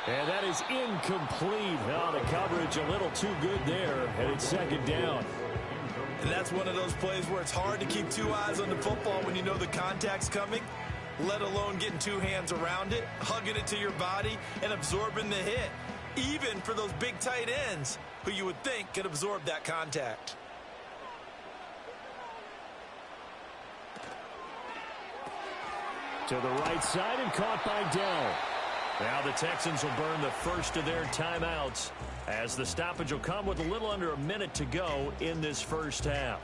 And that is incomplete. Oh, the coverage a little too good there, and it's second down. And that's one of those plays where it's hard to keep two eyes on the football when you know the contact's coming, let alone getting two hands around it, hugging it to your body, and absorbing the hit, even for those big tight ends who you would think could absorb that contact. To the right side and caught by Dell. Now the Texans will burn the first of their timeouts as the stoppage will come with a little under a minute to go in this first half.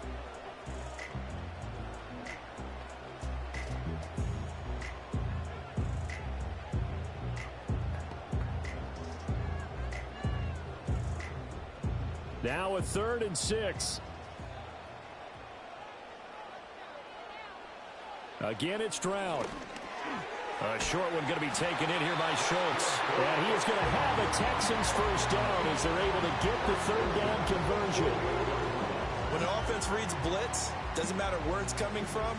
Now a 3rd and 6. Again, it's Stroud. A short one going to be taken in here by Schultz. And he is going to have a Texans first down as they're able to get the 3rd down conversion. When an offense reads blitz, doesn't matter where it's coming from,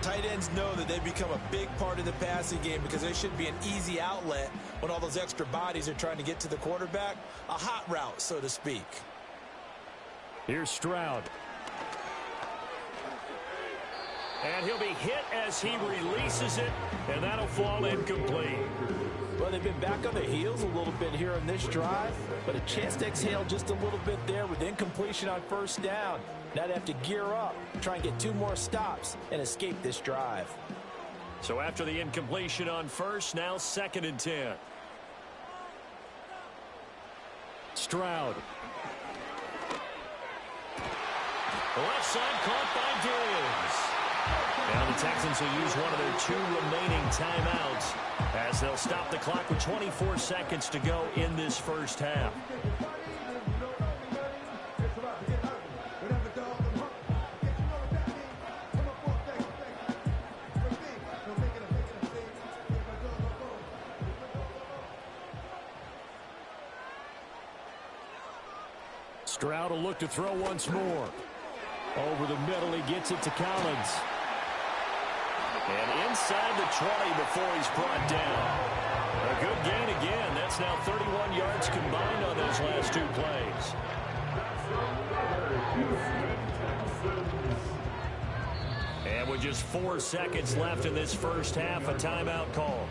tight ends know that they become a big part of the passing game because they should be an easy outlet when all those extra bodies are trying to get to the quarterback. A hot route, so to speak. Here's Stroud. And he'll be hit as he releases it, and that'll fall incomplete. Well, they've been back on their heels a little bit here in this drive, but a chance to exhale just a little bit there with incompletion on first down. Now they have to gear up, try and get 2 more stops, and escape this drive. So after the incompletion on first, now 2nd and 10. Stroud. Left side caught by Diggs. Now the Texans will use one of their 2 remaining timeouts as they'll stop the clock with 24 seconds to go in this first half. Stroud will look to throw once more. Over the middle, he gets it to Collins. And inside the 20 before he's brought down. A good gain again. That's now 31 yards combined on those last 2 plays. And with just 4 seconds left in this first half, a timeout call.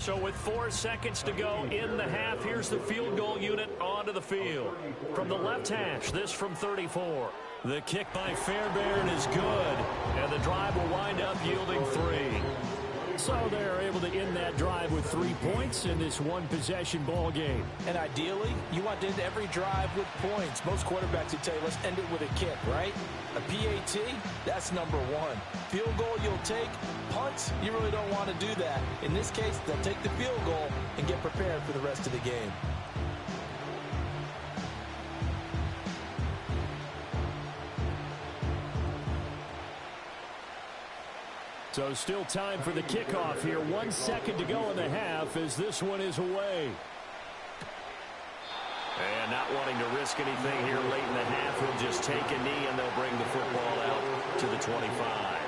So with 4 seconds to go in the half, here's the field goal unit onto the field. From the left hash, this from 34. The kick by Fairbairn is good, and the drive will wind up yielding 3. So they're able to end that drive with 3 points in this one-possession ball game. And ideally, you want to end every drive with points. Most quarterbacks would tell you, let's end it with a kick, right? A PAT, that's number 1. Field goal you'll take. Punts, you really don't want to do that. In this case, they'll take the field goal and get prepared for the rest of the game. So still time for the kickoff here. 1 second to go in the half as this one is away. And not wanting to risk anything here late in the half, he'll just take a knee and they'll bring the football out to the 25.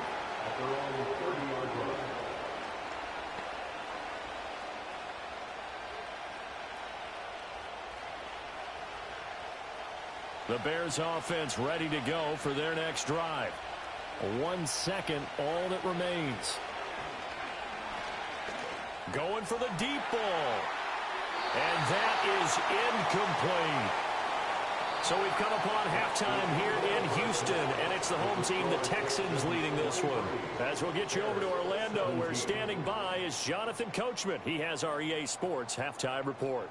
The Bears offense ready to go for their next drive. 1 second, all that remains. Going for the deep ball. And that is incomplete. So we've come upon halftime here in Houston, and it's the home team, the Texans, leading this one. As we'll get you over to Orlando, where standing by is Jonathan Coachman. He has our EA Sports halftime report.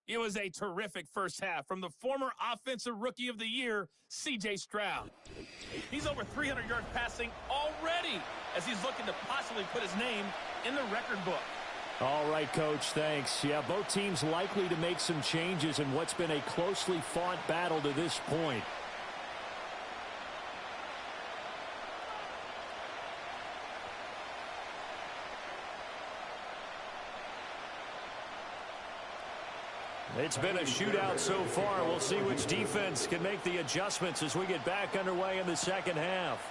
It was a terrific first half from the former Offensive Rookie of the Year, C.J. Stroud. He's over 300 yards passing already as he's looking to possibly put his name in the record book. All right, Coach, thanks. Yeah, both teams likely to make some changes in what's been a closely fought battle to this point. It's been a shootout so far. We'll see which defense can make the adjustments as we get back underway in the second half.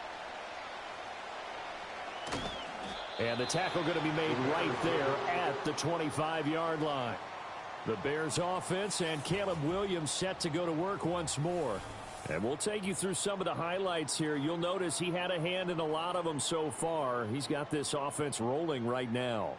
And the tackle going to be made right there at the 25-yard line. The Bears offense and Caleb Williams set to go to work once more. And we'll take you through some of the highlights here. You'll notice he had a hand in a lot of them so far. He's got this offense rolling right now.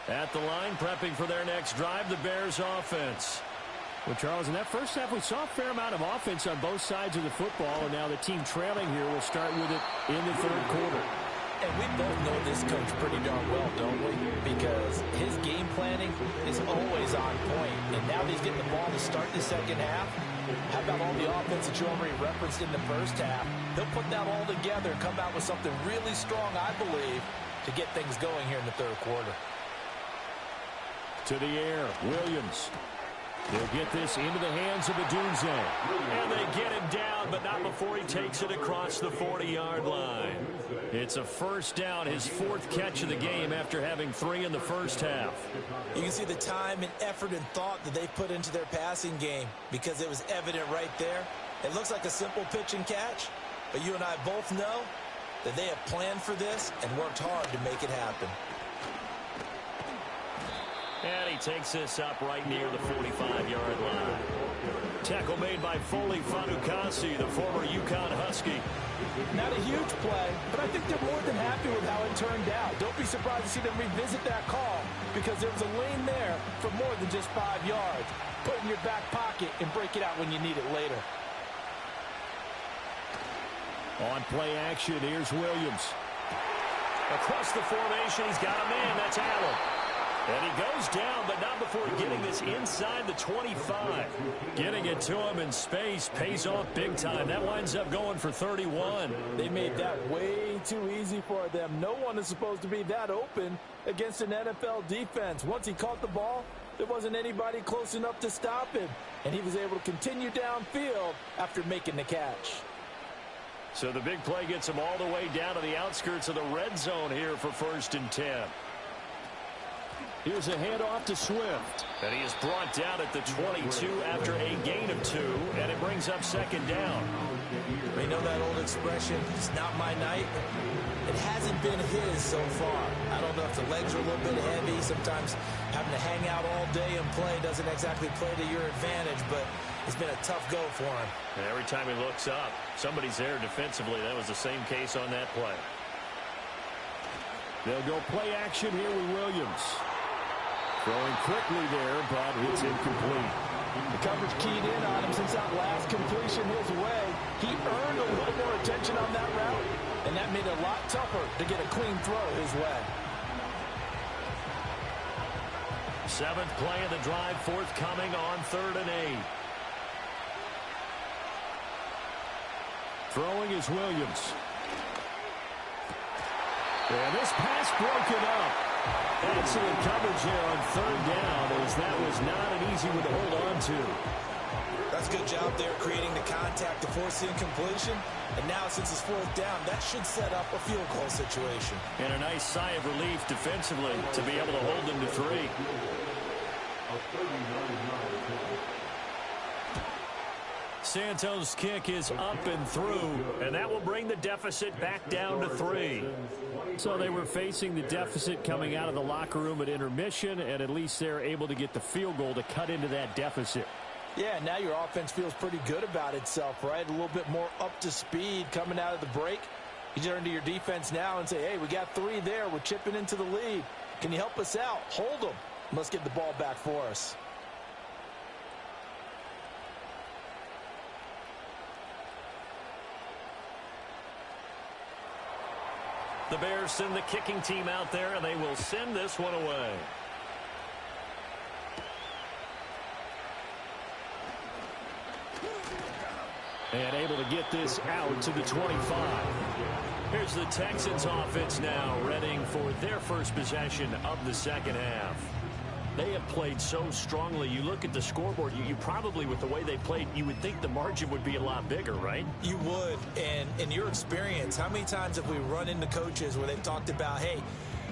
At the line, prepping for their next drive, the Bears offense. Well, Charles, in that first half, we saw a fair amount of offense on both sides of the football, and now the team trailing here will start with it in the third quarter. And we both know this coach pretty darn well, don't we? Because his game planning is always on point. And now that he's getting the ball to start the second half, how about all the offense that you already referenced in the first half? He'll put that all together and come out with something really strong, I believe, to get things going here in the third quarter. To the air, Williams. They'll get this into the hands of Adunze. And they get him down, but not before he takes it across the 40-yard line. It's a first down, his fourth catch of the game after having 3 in the first half. You can see the time and effort and thought that they put into their passing game because it was evident right there. It looks like a simple pitch and catch, but you and I both know that they have planned for this and worked hard to make it happen. And he takes this up right near the 45-yard line. Tackle made by Foley Fanukasi, the former UConn Husky. Not a huge play, but I think they're more than happy with how it turned out. Don't be surprised to see them revisit that call because there was a lane there for more than just 5 yards. Put it in your back pocket and break it out when you need it later. On play action, here's Williams. Across the formation, he's got a man. That's Allen. And he goes down, but not before getting this inside the 25. Getting it to him in space pays off big time. That winds up going for 31. They made that way too easy for them. No one is supposed to be that open against an NFL defense. Once he caught the ball, there wasn't anybody close enough to stop him. And he was able to continue downfield after making the catch. So the big play gets him all the way down to the outskirts of the red zone here for 1st and 10. Here's a handoff to Swift. And he is brought down at the 22 after a gain of 2, and it brings up 2nd down. You know that old expression, it's not my night? It hasn't been his so far. I don't know if the legs are a little bit heavy. Sometimes having to hang out all day and play doesn't exactly play to your advantage, but it's been a tough go for him. And every time he looks up, somebody's there defensively. That was the same case on that play. They'll go play action here with Williams. Throwing quickly there, but it's incomplete. The coverage keyed in on him since that last completion his way. He earned a little more attention on that route, and that made it a lot tougher to get a clean throw his way. 7th play of the drive, forthcoming on 3rd and 8. Throwing is Williams. And this pass broken up. Excellent coverage here on 3rd down, as that was not an easy one to hold on to. That's a good job there creating the contact to force the incompletion. And now since it's 4th down, that should set up a field goal situation. And a nice sigh of relief defensively to be able to hold them to 3. Santos' kick is up and through, and that will bring the deficit back down to 3. So they were facing the deficit coming out of the locker room at intermission, and at least they're able to get the field goal to cut into that deficit. Yeah, now your offense feels pretty good about itself, right? A little bit more up to speed coming out of the break. You turn to your defense now and say, hey, we got 3 there. We're chipping into the lead. Can you help us out? Hold them. Let's get the ball back for us. The Bears send the kicking team out there, and they will send this one away. And able to get this out to the 25. Here's the Texans offense now, readying for their first possession of the second half. They have played so strongly. You look at the scoreboard, you probably, with the way they played, you would think the margin would be a lot bigger, right? You would. And in your experience, how many times have we run into coaches where they've talked about, hey,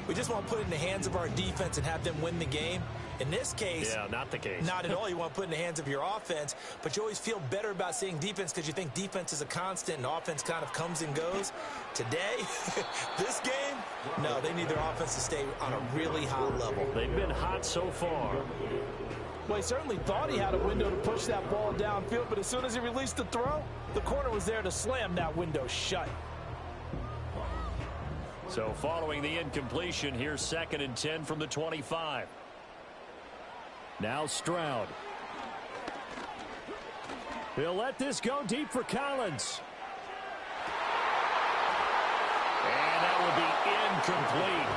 we just want to put it in the hands of our defense and have them win the game? In this case, yeah, not the case. Not at all. You want to put it in the hands of your offense, but you always feel better about seeing defense because you think defense is a constant and offense kind of comes and goes. Today, this game, no, they need their offense to stay on a really high level. They've been hot so far. Well, he certainly thought he had a window to push that ball downfield, but as soon as he released the throw, the corner was there to slam that window shut. So following the incompletion, here's 2nd and 10 from the 25. Now Stroud. He'll let this go deep for Collins. And that will be incomplete.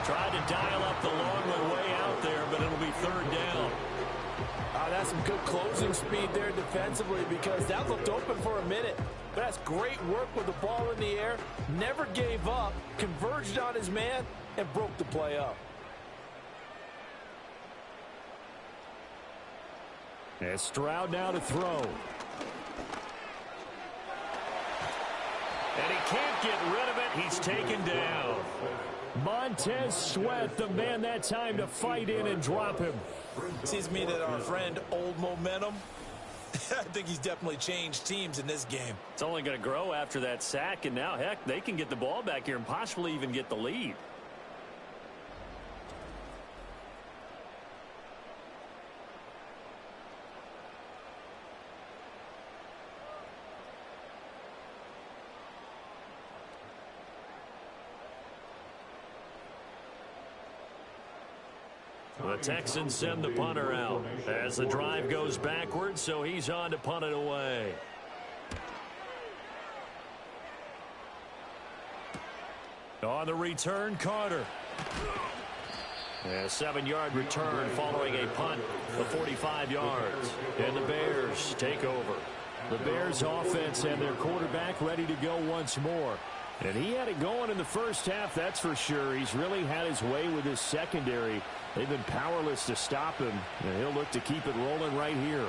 Tried to dial up the long one way out there, but it'll be 3rd down. That's some good closing speed there defensively because that looked open for a minute. But that's great work with the ball in the air. Never gave up, converged on his man, and broke the play up. And Stroud now to throw. And he can't get rid of it. He's taken down. Montez Sweat, the man that time to fight in and drop him. Seems to me that our friend Old Momentum, I think he's definitely changed teams in this game. It's only going to grow after that sack, and now, heck, they can get the ball back here and possibly even get the lead. The Texans send the punter out as the drive goes backwards, so he's on to punt it away. On the return, Carter. A 7-yard return following a punt of 45 yards. And the Bears take over. The Bears offense and their quarterback ready to go once more. And he had it going in the first half, that's for sure. He's really had his way with his secondary. They've been powerless to stop him, and he'll look to keep it rolling right here.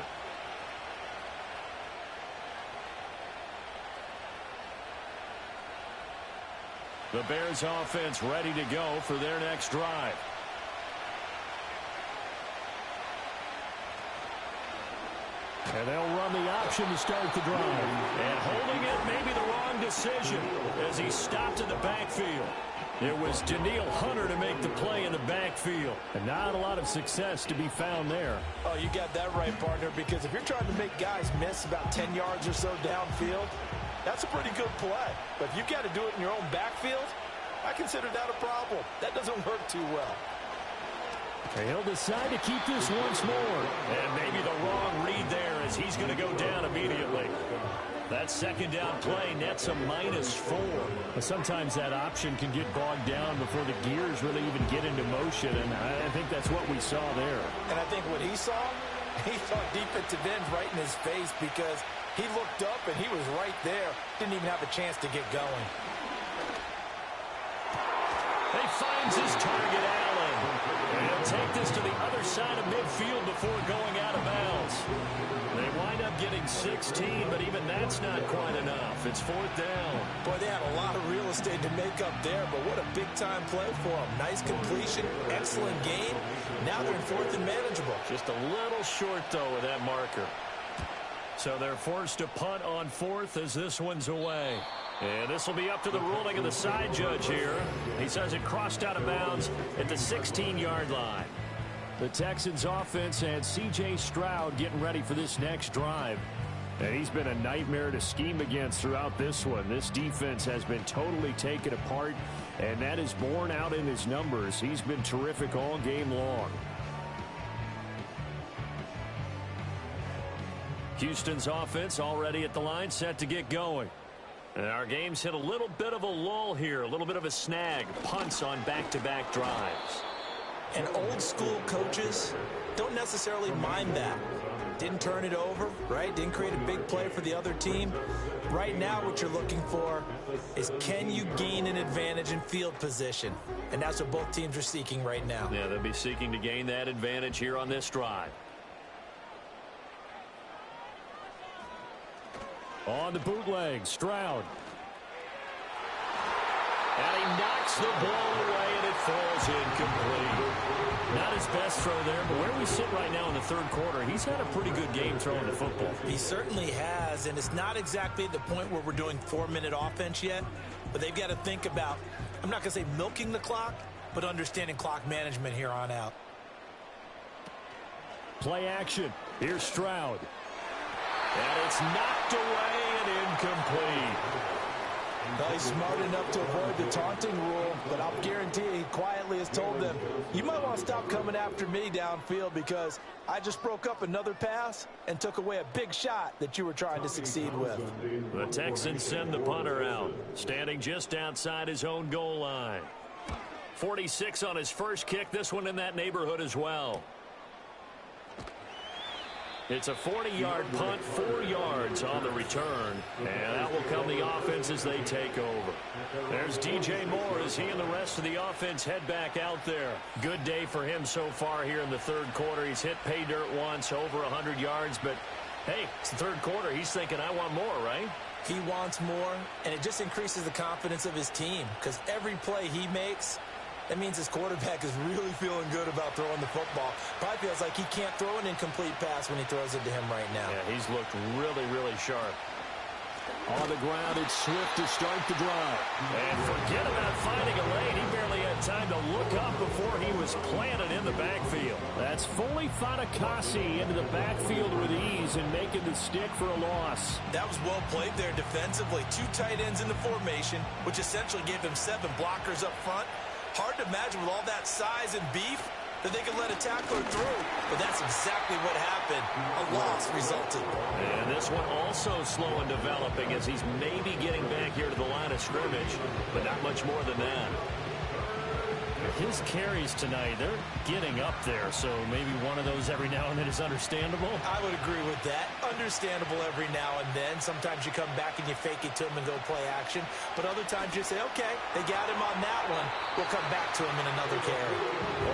The Bears offense ready to go for their next drive. And they'll run the option to start the drive. And holding it may be the wrong decision as he stopped in the backfield. It was Danielle Hunter to make the play in the backfield. And not a lot of success to be found there. Oh, you got that right, partner, because if you're trying to make guys miss about 10 yards or so downfield, that's a pretty good play. But if you've got to do it in your own backfield, I consider that a problem. That doesn't work too well. He'll decide to keep this once more. And maybe the wrong read there as he's going to go down immediately. That second down play nets a -4. But sometimes that option can get bogged down before the gears really even get into motion, and I think that's what we saw there. And I think what he saw defensive end right in his face because he looked up and he was right there. Didn't even have a chance to get going. He finds his target, Allen. And he'll take this to the other side of midfield before going out of bounds. They wind up getting 16, but even that's not quite enough. It's 4th down. Boy, they had a lot of real estate to make up there, but what a big-time play for them. Nice completion, excellent game. Now they're in 4th and manageable. Just a little short, though, with that marker. So they're forced to punt on 4th as this one's away. And this will be up to the ruling of the side judge here. He says it crossed out of bounds at the 16-yard line. The Texans offense and C.J. Stroud getting ready for this next drive. And he's been a nightmare to scheme against throughout this one. This defense has been totally taken apart, and that is borne out in his numbers. He's been terrific all game long. Houston's offense already at the line, set to get going. And our game's hit a little bit of a lull here, a little bit of a snag. Punts on back-to-back drives. And old-school coaches don't necessarily mind that. Didn't turn it over, right? Didn't create a big play for the other team. Right now what you're looking for is, can you gain an advantage in field position? And that's what both teams are seeking right now. Yeah, they'll be seeking to gain that advantage here on this drive. On the bootleg, Stroud. And he knocks the ball away, and it falls incomplete. Not his best throw there, but where we sit right now in the third quarter, he's had a pretty good game throwing the football. He certainly has, and it's not exactly the point where we're doing 4-minute offense yet, but they've got to think about, I'm not going to say milking the clock, but understanding clock management here on out. Play action. Here's Stroud. And it's knocked away and incomplete. Well, he's smart enough to avoid the taunting rule, but I'll guarantee he quietly has told them, you might want to stop coming after me downfield because I just broke up another pass and took away a big shot that you were trying to succeed with. The Texans send the punter out, standing just outside his own goal line. 46 on his first kick, this one in that neighborhood as well. It's a 40-yard punt, 4 yards on the return, and that will come the offense as they take over. There's DJ Moore as he and the rest of the offense head back out there. Good day for him so far here in the third quarter. He's hit pay dirt once, over 100 yards, but hey, it's the third quarter. He's thinking, I want more, right? He wants more, and it just increases the confidence of his team because every play he makes, that means his quarterback is really feeling good about throwing the football. Probably feels like he can't throw an incomplete pass when he throws it to him right now. Yeah, he's looked really, really sharp. On the ground, it's Swift to start the drive. And forget about finding a lane. He barely had time to look up before he was planted in the backfield. That's Foley Fatukasi into the backfield with ease and making the stick for a loss. That was well played there defensively. 2 tight ends in the formation, which essentially gave him 7 blockers up front. Hard to imagine with all that size and beef that they could let a tackler through. But that's exactly what happened. A loss resulted. And this one also slow in developing as he's maybe getting back here to the line of scrimmage, but not much more than that. His carries tonight, they're getting up there, so maybe one of those every now and then is understandable. I would agree with that. Understandable every now and then. Sometimes you come back and you fake it to him and go play action. But other times you say, okay, they got him on that one. We'll come back to him in another carry.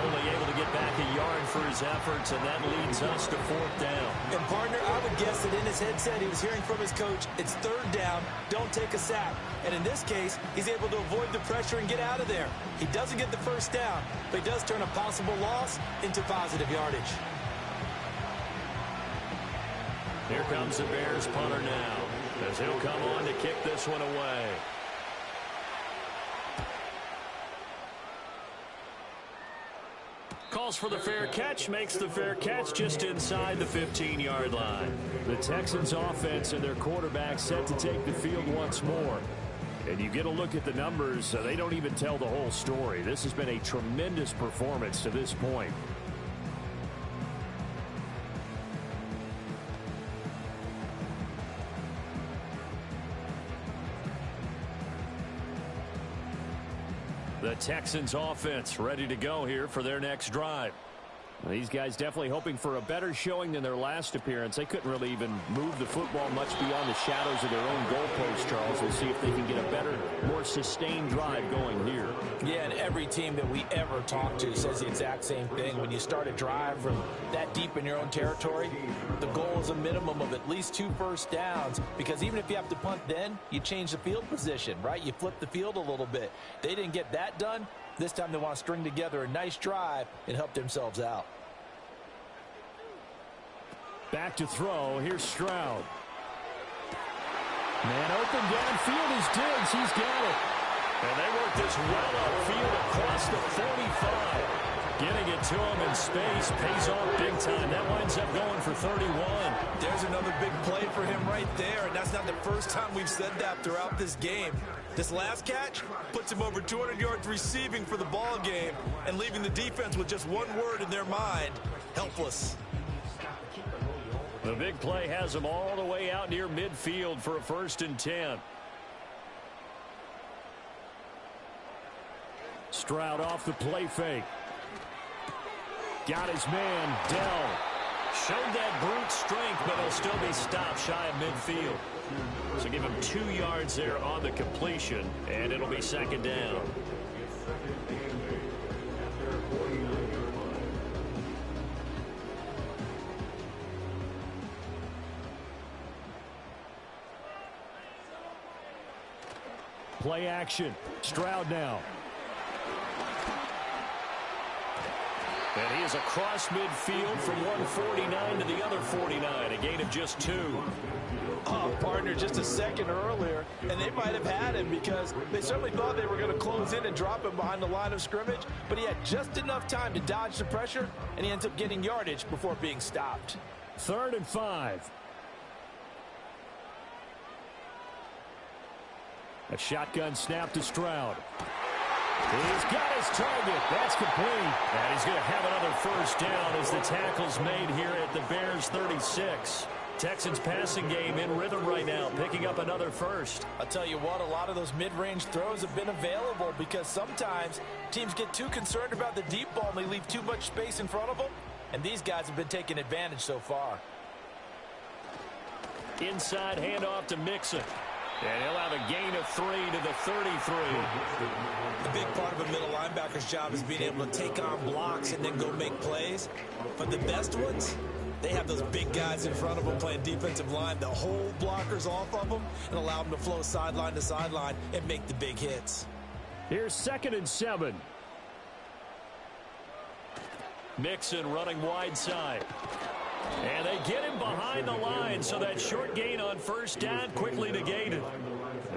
Only able to get back a yard for his efforts, and that leads us to 4th down. And, partner, I would guess that in his headset he was hearing from his coach, it's 3rd down, don't take a sack. And in this case, he's able to avoid the pressure and get out of there. He doesn't get the first down, but he does turn a possible loss into positive yardage. Here comes the Bears punter now, as he'll come on to kick this one away. Calls for the fair catch, makes the fair catch just inside the 15-yard line. The Texans offense and their quarterback set to take the field once more. And you get a look at the numbers, they don't even tell the whole story. This has been a tremendous performance to this point. The Texans offense ready to go here for their next drive. Well, these guys definitely hoping for a better showing than their last appearance. They couldn't really even move the football much beyond the shadows of their own goalpost, Charles. We'll see if they can get a better, more sustained drive going here. Yeah, and every team that we ever talk to says the exact same thing. When you start a drive from that deep in your own territory, the goal is a minimum of at least 2 first downs, because even if you have to punt then, you change the field position, right? You flip the field a little bit. They didn't get that done. This time they want to string together a nice drive and help themselves out. Back to throw. Here's Stroud. Man open downfield is Diggs. He's got it. And they work this well upfield across the 45. Getting it to him in space pays off big time. That winds up going for 31. There's another big play for him right there, and that's not the first time we've said that throughout this game. This last catch puts him over 200 yards receiving for the ball game and leaving the defense with just one word in their mind: helpless. The big play has him all the way out near midfield for a 1st and 10. Stroud off the play fake. Got his man, Dell. Showed that brute strength, but he'll still be stopped shy of midfield. So give him 2 yards there on the completion, and it'll be second down. Play action. Stroud now. And he is across midfield from 149 to the other 49, a gain of just 2. Oh, partner, just a second earlier, and they might have had him because they certainly thought they were going to close in and drop him behind the line of scrimmage, but he had just enough time to dodge the pressure, and he ends up getting yardage before being stopped. 3rd and 5. A shotgun snap to Stroud. He's got his target. That's complete. And he's going to have another first down as the tackle's made here at the Bears 36. Texans passing game in rhythm right now, picking up another first. I'll tell you what, a lot of those mid-range throws have been available because sometimes teams get too concerned about the deep ball and they leave too much space in front of them, and these guys have been taking advantage so far. Inside handoff to Mixon. And he'll have a gain of 3 to the 33. The big part of a middle linebacker's job is being able to take on blocks and then go make plays. But the best ones, they have those big guys in front of them playing defensive line that hold blockers off of them and allow them to flow sideline to sideline and make the big hits. Here's 2nd and 7. Mixon running wide side. And they get him behind the line, so that short gain on first down quickly negated.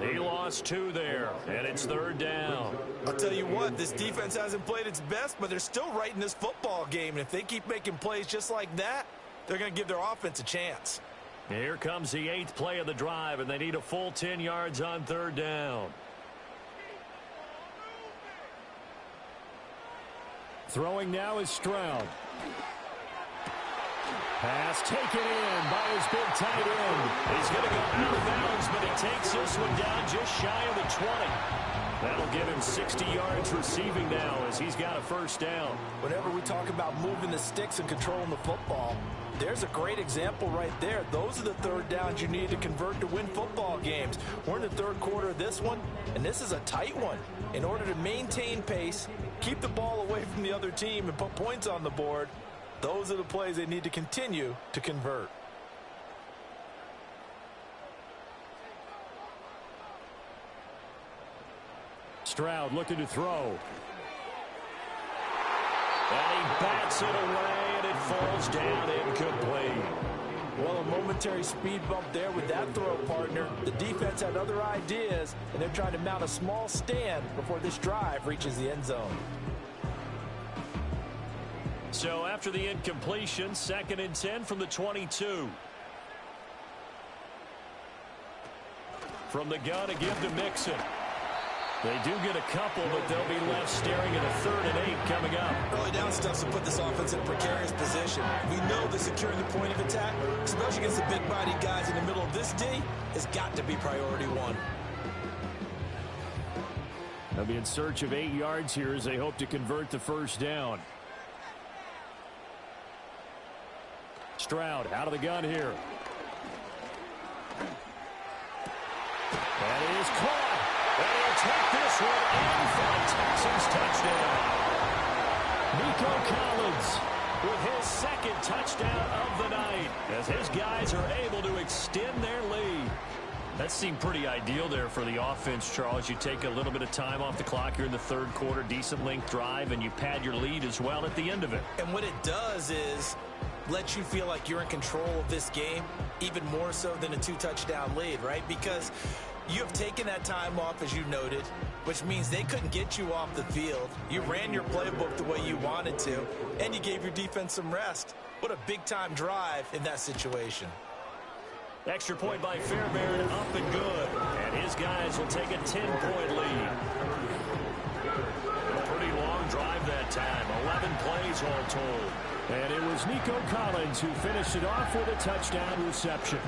He lost 2 there, and it's 3rd down. I'll tell you what, this defense hasn't played its best, but they're still right in this football game. And if they keep making plays just like that, they're going to give their offense a chance. Here comes the 8th play of the drive, and they need a full 10 yards on 3rd down. Throwing now is Stroud. Pass taken in by his big tight end. He's going to go out of bounds, but he takes this one down just shy of the 20. That'll give him 60 yards receiving now as he's got a first down. Whenever we talk about moving the sticks and controlling the football, there's a great example right there. Those are the 3rd downs you need to convert to win football games. We're in the 3rd quarter of this one, and this is a tight one. In order to maintain pace, keep the ball away from the other team, and put points on the board, those are the plays they need to continue to convert. Stroud looking to throw. And he bats it away, and it falls down incomplete. Well, a momentary speed bump there with that throw, partner. The defense had other ideas, and they're trying to mount a small stand before this drive reaches the end zone. So after the incompletion, 2nd and 10 from the 22. From the gun, a give to Mixon. They do get a couple, but they'll be left staring at a 3rd and 8 coming up. Early down stuff to put this offense in a precarious position. We know that securing the point of attack, especially against the big-bodied guys in the middle of this D, has got to be priority 1. They'll be in search of 8 yards here as they hope to convert the first down. Stroud out of the gun here. And it is caught. And he'll take this one in for a Texans touchdown. Nico Collins with his 2nd touchdown of the night as his guys are able to extend their lead. That seemed pretty ideal there for the offense, Charles. You take a little bit of time off the clock here in the 3rd quarter, decent length drive, and you pad your lead as well at the end of it. And what it does is let you feel like you're in control of this game, even more so than a 2-touchdown lead, right? Because you have taken that time off, as you noted, which means they couldn't get you off the field. You ran your playbook the way you wanted to, and you gave your defense some rest. What a big-time drive in that situation. Extra point by Fairbairn, up and good. And his guys will take a 10-point lead. A pretty long drive that time, 11 plays all told. And it was Nico Collins who finished it off with a touchdown reception.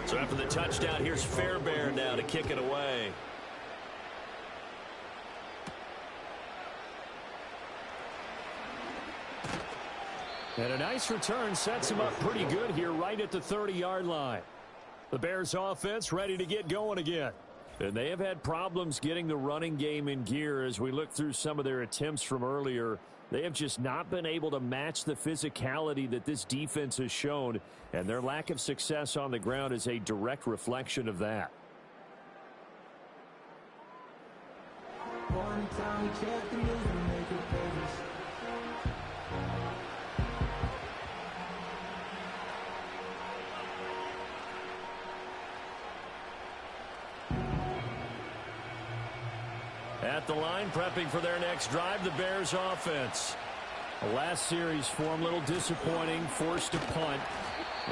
So after the touchdown, here's Fairbairn now to kick it away. And a nice return sets him up pretty good here right at the 30-yard line. The Bears offense ready to get going again. And they have had problems getting the running game in gear as we look through some of their attempts from earlier. They have just not been able to match the physicality that this defense has shown, and their lack of success on the ground is a direct reflection of that. One time we check the news and make it pages. At the line, prepping for their next drive, the Bears offense. The last series for them, a little disappointing, forced to punt.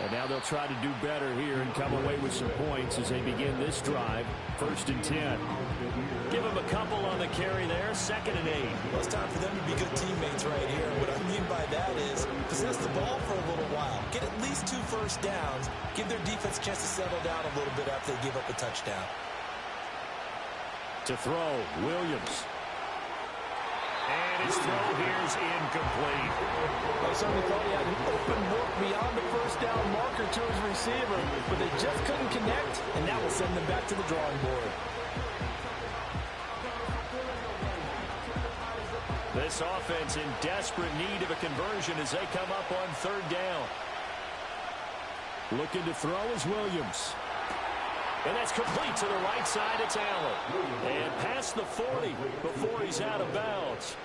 And now they'll try to do better here and come away with some points as they begin this drive. 1st and 10. Give them a couple on the carry there. 2nd and 8. Well, it's time for them to be good teammates right here. What I mean by that is possess the ball for a little while. Get at least 2 first downs. Give their defense a chance to settle down a little bit after they give up a touchdown. To throw, Williams. And his throw here is incomplete. I certainly thought he had an open look beyond the first down marker to his receiver, but they just couldn't connect, and that will send them back to the drawing board. This offense in desperate need of a conversion as they come up on 3rd down. Looking to throw is Williams. And that's complete to the right side. It's Allen. And past the 40 before he's out of bounds.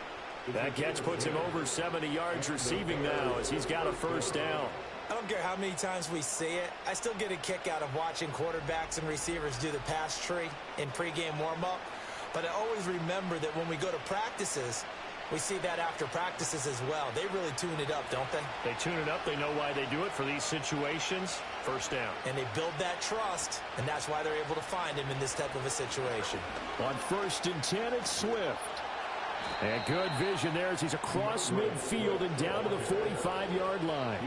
That catch puts him over 70 yards receiving now as he's got a 1st down. I don't care how many times we see it. I still get a kick out of watching quarterbacks and receivers do the pass tree in pregame warm-up. But I always remember that when we go to practices, we see that after practices as well. They really tune it up, don't they? They tune it up. They know why they do it for these situations. 1st down. And they build that trust, and that's why they're able to find him in this type of a situation. On 1st and 10, it's Swift. And good vision there as he's across midfield and down to the 45-yard line.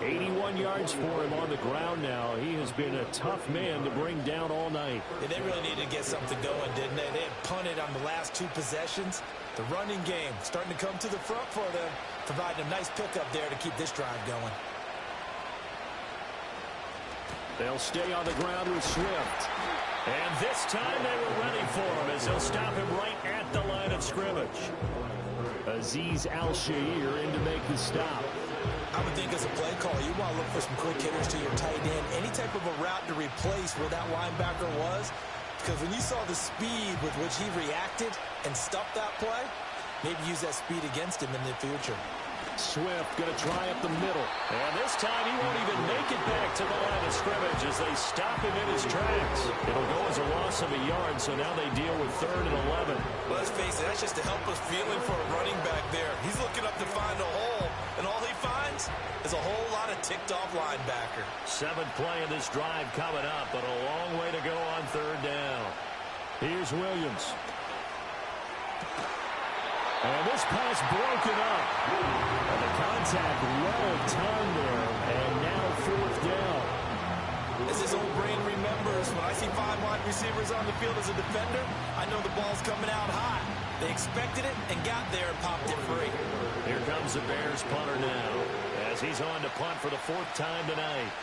81 yards for him on the ground now. He has been a tough man to bring down all night. Yeah, they really needed to get something going, didn't they? They had punted on the last 2 possessions. The running game starting to come to the front for them, providing a nice pickup there to keep this drive going. They'll stay on the ground with Swift. And this time they were ready for him as they'll stop him right at the line of scrimmage. Azeez Al-Shaair in to make the stop. I would think as a play caller, you want to look for some quick hitters to your tight end. Any type of a route to replace where that linebacker was. Because when you saw the speed with which he reacted and stuffed that play, maybe use that speed against him in the future. Swift going to try up the middle. And this time he won't even make it back to the line of scrimmage as they stop him in his tracks. It'll go as a loss of a yard, so now they deal with 3rd and 11. Well, let's face it, that's just a helpless feeling for a running back there. He's looking up to find a hole, and all he finds is a whole lot of ticked-off linebacker. 7th play of this drive coming up, but a long way to go on 3rd down. Here's Williams. And this pass broken up. And the contact well timed there. And now 4th down. As his old brain remembers, when I see 5 wide receivers on the field as a defender, I know the ball's coming out hot. They expected it and got there and popped it free. Here comes the Bears punter now as he's on to punt for the 4th time tonight.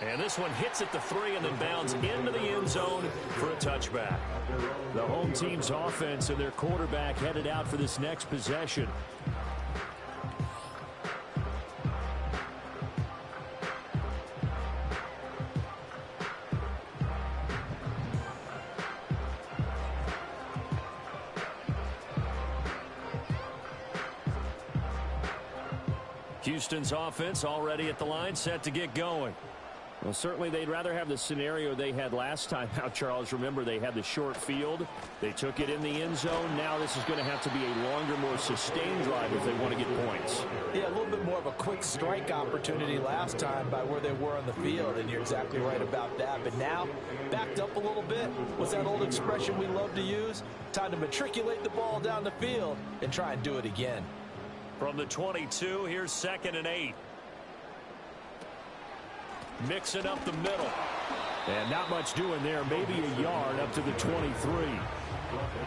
And this one hits at the 3 and then bounds into the end zone for a touchback. The home team's offense and their quarterback headed out for this next possession. Houston's offense already at the line, set to get going. Well, certainly they'd rather have the scenario they had last time out, Charles. Remember, they had the short field. They took it in the end zone. Now this is going to have to be a longer, more sustained drive if they want to get points. Yeah, a little bit more of a quick strike opportunity last time by where they were on the field, and you're exactly right about that. But now, backed up a little bit. What's that old expression we love to use? Time to matriculate the ball down the field and try and do it again. From the 22, here's 2nd and 8. Mixing up the middle. And not much doing there. Maybe a yard up to the 23.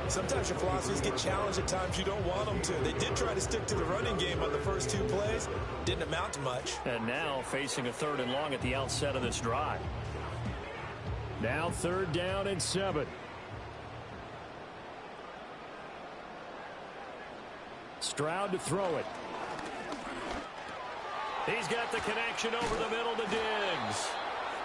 Sometimes your philosophies get challenged at times you don't want them to. They did try to stick to the running game on the first 2 plays. Didn't amount to much. And now facing a 3rd and long at the outset of this drive. Now 3rd down and 7. Stroud to throw it. He's got the connection over the middle to Diggs.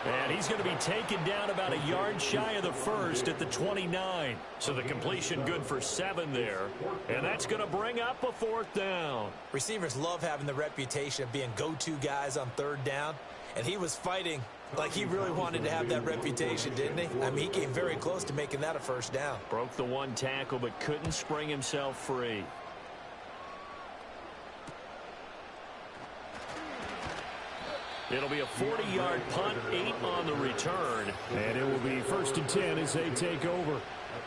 And he's going to be taken down about a yard shy of the first at the 29. So the completion good for 7 there. And that's going to bring up a 4th down. Receivers love having the reputation of being go-to guys on 3rd down. And he was fighting like he really wanted to have that reputation, didn't he? I mean, he came very close to making that a 1st down. Broke the 1 tackle but couldn't spring himself free. It'll be a 40-yard punt, 8 on the return. And it will be 1st and 10 as they take over.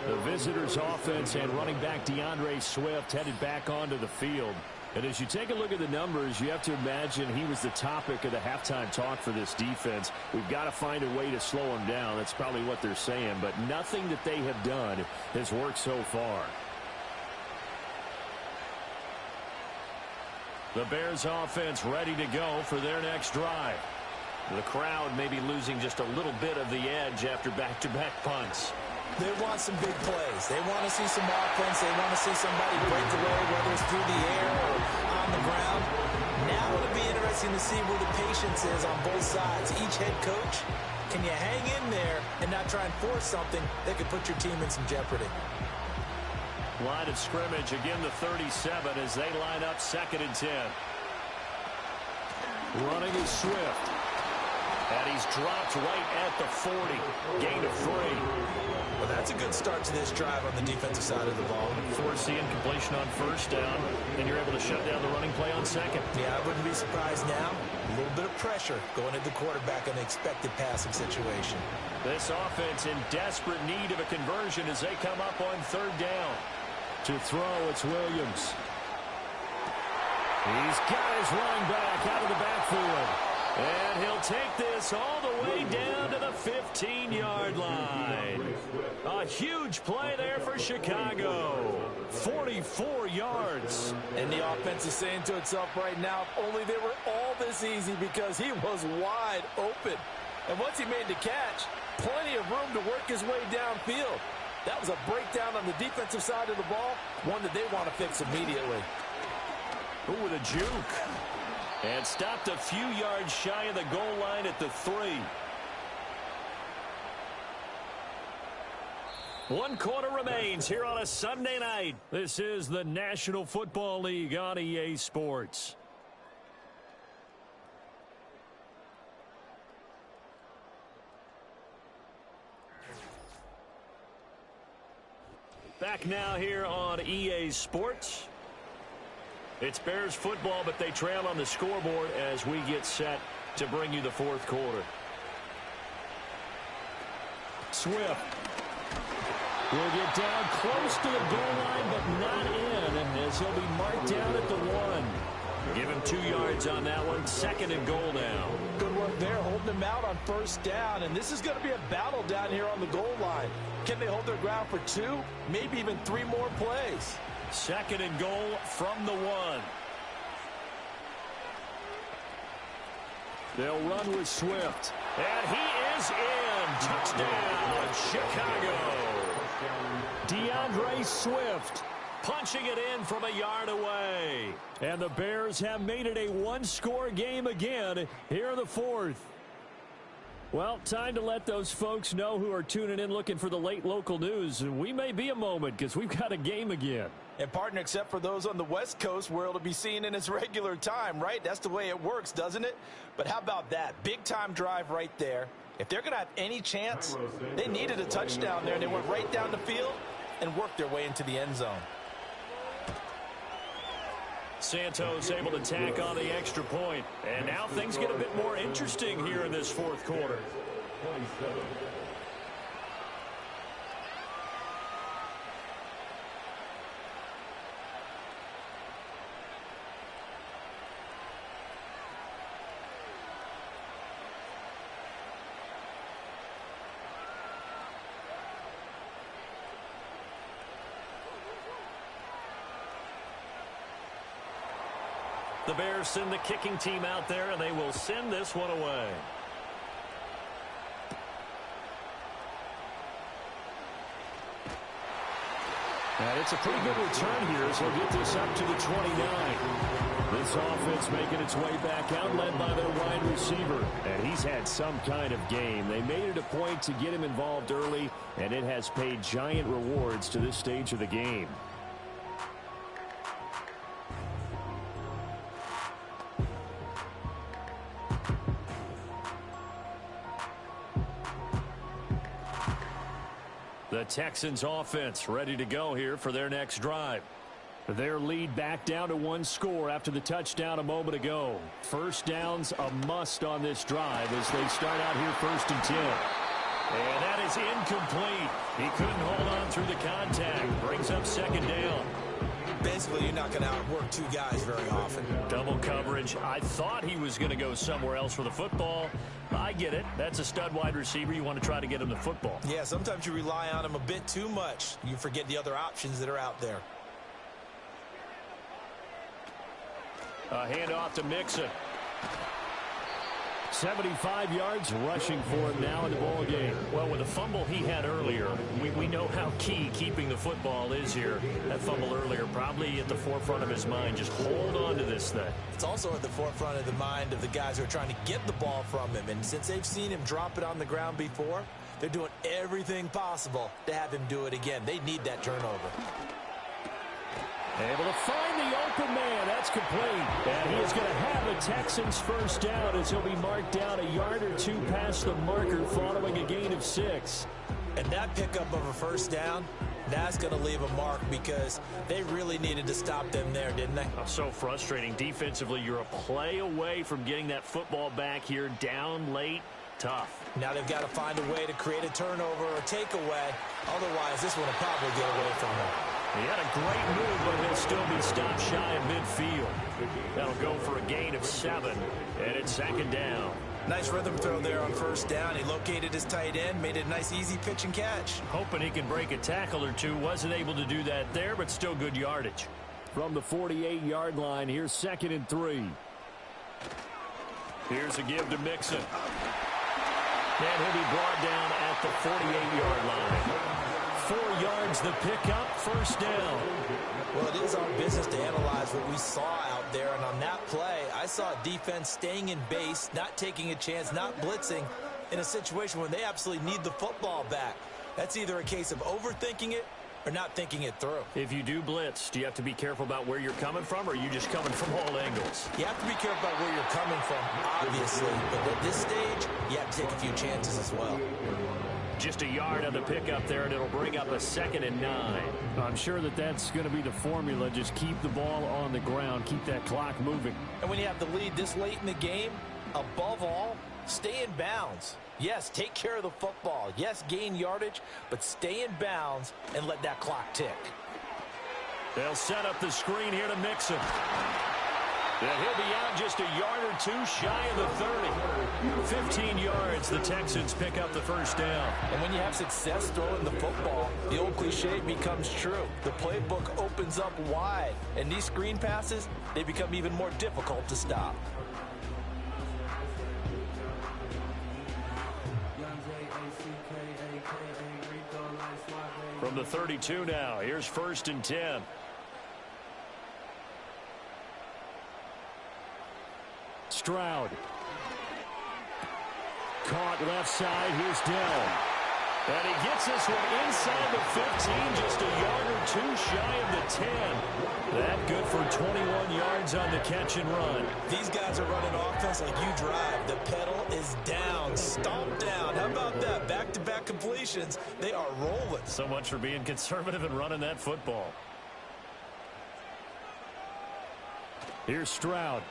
The visitors' offense and running back DeAndre Swift headed back onto the field. And as you take a look at the numbers, you have to imagine he was the topic of the halftime talk for this defense. We've got to find a way to slow him down. That's probably what they're saying. But nothing that they have done has worked so far. The Bears offense ready to go for their next drive. The crowd may be losing just a little bit of the edge after back-to-back punts. They want some big plays. They want to see some offense. They want to see somebody break away, whether it's through the air or on the ground. Now it'll be interesting to see where the patience is on both sides. Each head coach, can you hang in there and not try and force something that could put your team in some jeopardy? Line of scrimmage, again the 37 as they line up 2nd and 10. Running is Swift. And he's dropped right at the 40. Gain of 3. Well, that's a good start to this drive on the defensive side of the ball. Forcing completion on 1st down, and you're able to shut down the running play on 2nd. Yeah, I wouldn't be surprised now. A little bit of pressure going at the quarterback in the expected passing situation. This offense in desperate need of a conversion as they come up on 3rd down. To throw, it's Williams. He's got his running back out of the backfield. And he'll take this all the way down to the 15-yard line. A huge play there for Chicago. 44 yards. And the offense is saying to itself right now, if only they were all this easy, because he was wide open. And once he made the catch, plenty of room to work his way downfield. That was a breakdown on the defensive side of the ball, one that they want to fix immediately. Ooh, with a juke. And stopped a few yards shy of the goal line at the 3. 1 quarter remains here on a Sunday night. This is the National Football League on EA Sports. Back now here on EA Sports. It's Bears football, but they trail on the scoreboard as we get set to bring you the 4th quarter. Swift will get down close to the goal line, but not in, as he'll be marked down at the 1. Give him 2 yards on that one. 2nd and goal now. Good work there, holding them out on 1st down. And this is going to be a battle down here on the goal line. Can they hold their ground for 2, maybe even 3 more plays? 2nd and goal from the 1. They'll run with Swift. And he is in. Touchdown, Chicago. DeAndre Swift punching it in from a yard away. And the Bears have made it a 1-score game again here in the 4th. Well, time to let those folks know who are tuning in looking for the late local news. We may be a moment because we've got a game again. And partner, except for those on the West Coast where it'll be seen in its regular time, right? That's the way it works, doesn't it? But how about that? Big time drive right there. If they're going to have any chance, they needed a touchdown there, and they went right down the field and worked their way into the end zone. Santos able to tack on the extra point. And now things get a bit more interesting here in this 4th quarter. The Bears send the kicking team out there, and they will send this one away. And it's a pretty good return here as he'll get this up to the 29. This offense making its way back out, led by their wide receiver. And he's had some kind of game. They made it a point to get him involved early, and it has paid giant rewards to this stage of the game. The Texans offense ready to go here for their next drive. Their lead back down to one score after the touchdown a moment ago. First down's a must on this drive as they start out here 1st and 10. And that is incomplete. He couldn't hold on through the contact. Brings up 2nd down. Basically, you're not going to outwork two guys very often. Double coverage. I thought he was going to go somewhere else for the football. I get it. That's a stud wide receiver. You want to try to get him the football. Yeah, sometimes you rely on him a bit too much. You forget the other options that are out there. A handoff to Mixon. 75 yards rushing for him now in the ball game. Well, with the fumble he had earlier, we know how key keeping the football is here. That fumble earlier probably at the forefront of his mind. Just hold on to this thing. It's also at the forefront of the mind of the guys who are trying to get the ball from him. And since they've seen him drop it on the ground before, they're doing everything possible to have him do it again. They need that turnover. Able to find the open man. That's complete. And he is going to have a Texans first down as he'll be marked down a yard or two past the marker following a gain of 6. And that pickup of a first down, that's going to leave a mark because they really needed to stop them there, didn't they? Oh, so frustrating. Defensively, you're a play away from getting that football back here down late. Tough. Now they've got to find a way to create a turnover or takeaway. Otherwise, this one will probably get away from them. He had a great move, but he'll still be stopped shy of midfield. That'll go for a gain of 7, and it's 2nd down. Nice rhythm throw there on first down. He located his tight end, made it a nice, easy pitch and catch. Hoping he can break a tackle or two. Wasn't able to do that there, but still good yardage. From the 48-yard line, here's 2nd and 3. Here's a give to Mixon. And he'll be brought down at the 48-yard line. 4 yards the pickup, first down. Well, it is our business to analyze what we saw out there. And on that play, I saw defense staying in base, not taking a chance, not blitzing in a situation where they absolutely need the football back. That's either a case of overthinking it or not thinking it through. If you do blitz, do you have to be careful about where you're coming from, or are you just coming from all angles? You have to be careful about where you're coming from, obviously. But at this stage, you have to take a few chances as well. Just a yard on the pickup there, and it'll bring up a 2nd and 9. I'm sure that's going to be the formula. Just keep the ball on the ground, keep that clock moving. And when you have the lead this late in the game, above all, stay in bounds. Yes, take care of the football. Yes, gain yardage, but stay in bounds and let that clock tick. They'll set up the screen here to Mixon. And he'll be out just a yard or two shy of the 30. 15 yards, the Texans pick up the first down. And when you have success throwing the football, the old cliche becomes true. The playbook opens up wide, and these screen passes, they become even more difficult to stop. From the 32 now, here's 1st and 10. Stroud. Caught left side. Here's Dell. And he gets this one inside the 15, just a yard or two shy of the 10. That good for 21 yards on the catch and run. These guys are running offense like you drive. The pedal is down, stomped down. How about that? Back-to-back completions. They are rolling. So much for being conservative and running that football. Here's Stroud.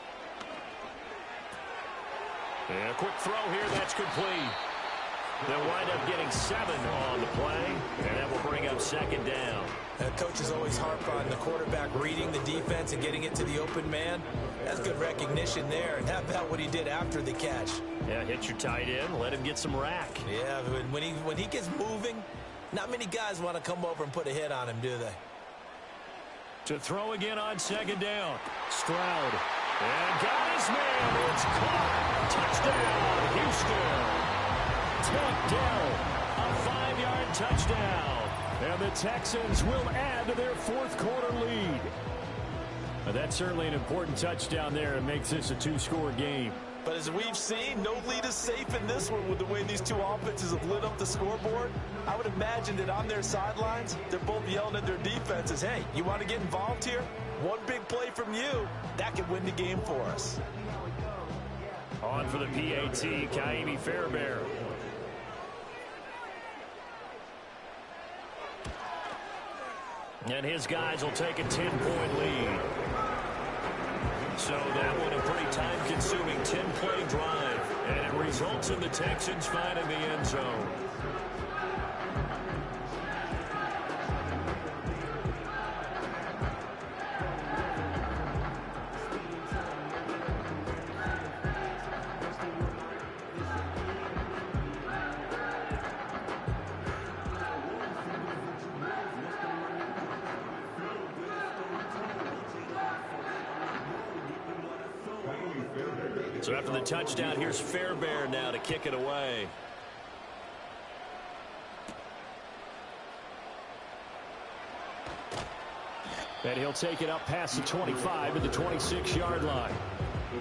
And a quick throw here, that's complete. They'll wind up getting 7 on the play, and that will bring up 2nd down. Coaches always harp on the quarterback reading the defense and getting it to the open man. That's good recognition there. And how about what he did after the catch? Yeah, hit your tight end, let him get some rack. Yeah, when he gets moving, not many guys want to come over and put a hit on him, do they? To throw again on 2nd down. Stroud. And got his man. It's caught. Touchdown, Houston. Tucked down. A 5-yard touchdown. And the Texans will add to their fourth-quarter lead. That's certainly an important touchdown there. It makes this a 2-score game. But as we've seen, no lead is safe in this one with the way these two offenses have lit up the scoreboard. I would imagine that on their sidelines, they're both yelling at their defenses, hey, you want to get involved here? One big play from you, that could win the game for us. On for the PAT, Kaimi Fairbairn. And his guys will take a 10-point lead. So that one a pretty time-consuming 10-play drive. And it results in the Texans finding the end zone. So after the touchdown, here's Fairbairn now to kick it away. And he'll take it up past the 25 to the 26-yard line.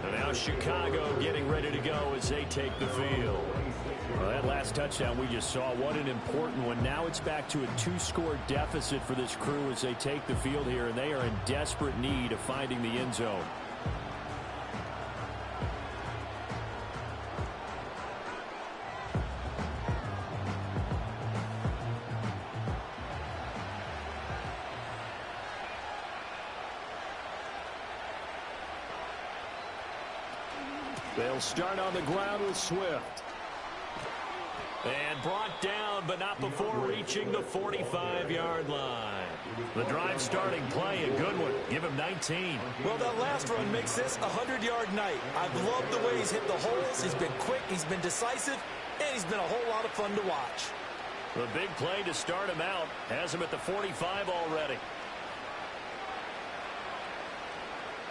And now Chicago getting ready to go as they take the field. Well, that last touchdown we just saw, what an important one. Now it's back to a 2-score deficit for this crew as they take the field here, and they are in desperate need of finding the end zone. They'll start on the ground with Swift. And brought down, but not before reaching the 45-yard line. The drive starting play, a good one. Give him 19. Well, that last run makes this a 100-yard night. I've loved the way he's hit the holes. He's been quick, he's been decisive, and he's been a whole lot of fun to watch. The big play to start him out has him at the 45 already.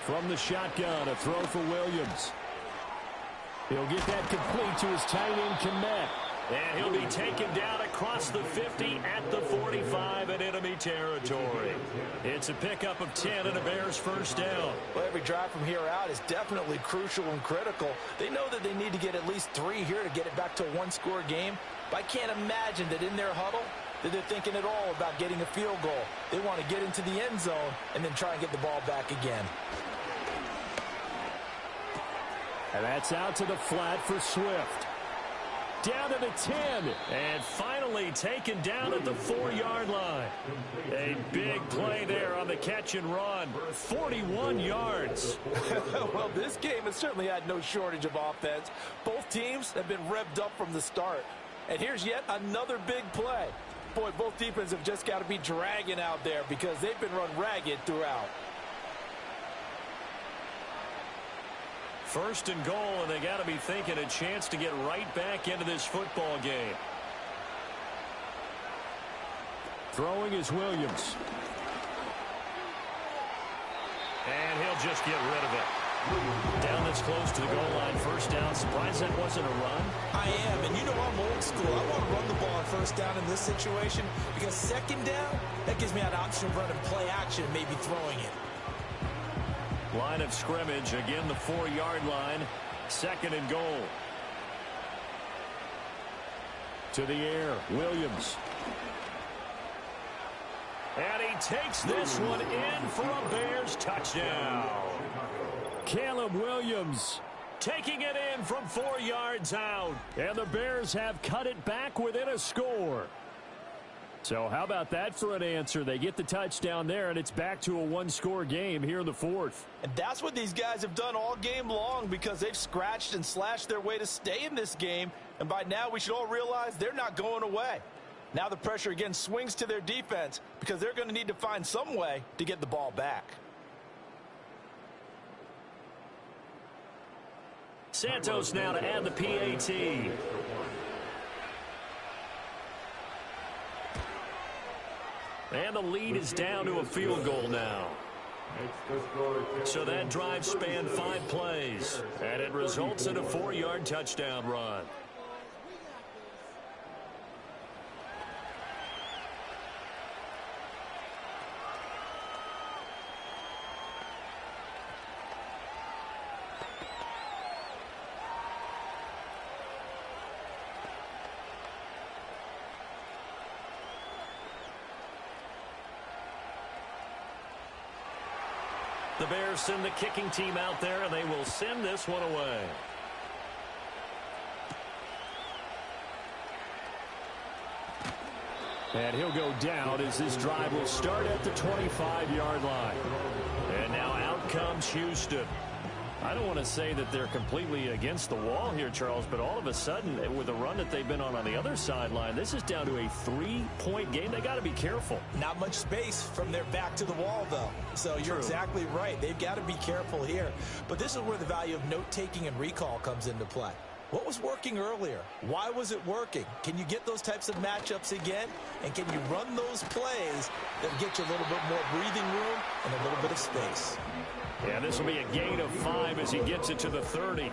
From the shotgun, a throw for Williams. He'll get that complete to his tight end, Kmet. And he'll be taken down across the 50 at the 45 in enemy territory. It's a pickup of 10 and a Bears first down. Well, every drive from here out is definitely crucial and critical. They know that they need to get at least 3 here to get it back to a 1-score game. But I can't imagine that in their huddle that they're thinking at all about getting a field goal. They want to get into the end zone and then try and get the ball back again. And that's out to the flat for Swift. Down to the 10. And finally taken down at the 4-yard line. A big play there on the catch and run. 41 yards. Well, this game has certainly had no shortage of offense. Both teams have been revved up from the start. And here's yet another big play. Boy, both defenses have just got to be dragging out there because they've been run ragged throughout. First and goal, and they got to be thinking a chance to get right back into this football game. Throwing is Williams. And he'll just get rid of it. Down this close to the goal line, first down. Surprised that wasn't a run? I am, and you know I'm old school. I want to run the ball on first down in this situation because second down, that gives me an option of running play action and maybe throwing it. Line of scrimmage, again the 4-yard line, second and goal. To the air, Williams. And he takes this one in for a Bears touchdown. Caleb Williams taking it in from 4 yards out. And the Bears have cut it back within a score. So how about that for an answer? They get the touchdown there, and it's back to a 1-score game here in the fourth. And that's what these guys have done all game long because they've scratched and slashed their way to stay in this game. And by now we should all realize they're not going away. Now the pressure again swings to their defense because they're going to need to find some way to get the ball back. Santos now to add the PAT. And the lead is down to a field goal now. So that drive spanned 5 plays, and it results in a 4-yard touchdown run. The Bears send the kicking team out there, and they will send this one away. And he'll go down as this drive will start at the 25-yard line. And now out comes Houston. I don't want to say that they're completely against the wall here, Charles, but all of a sudden, with the run that they've been on the other sideline, this is down to a 3-point game. They got to be careful. Not much space from their back to the wall, though. So you're exactly right. They've got to be careful here. But this is where the value of note-taking and recall comes into play. What was working earlier? Why was it working? Can you get those types of matchups again? And can you run those plays that get you a little bit more breathing room and a little bit of space? Yeah, this will be a gain of 5 as he gets it to the 30.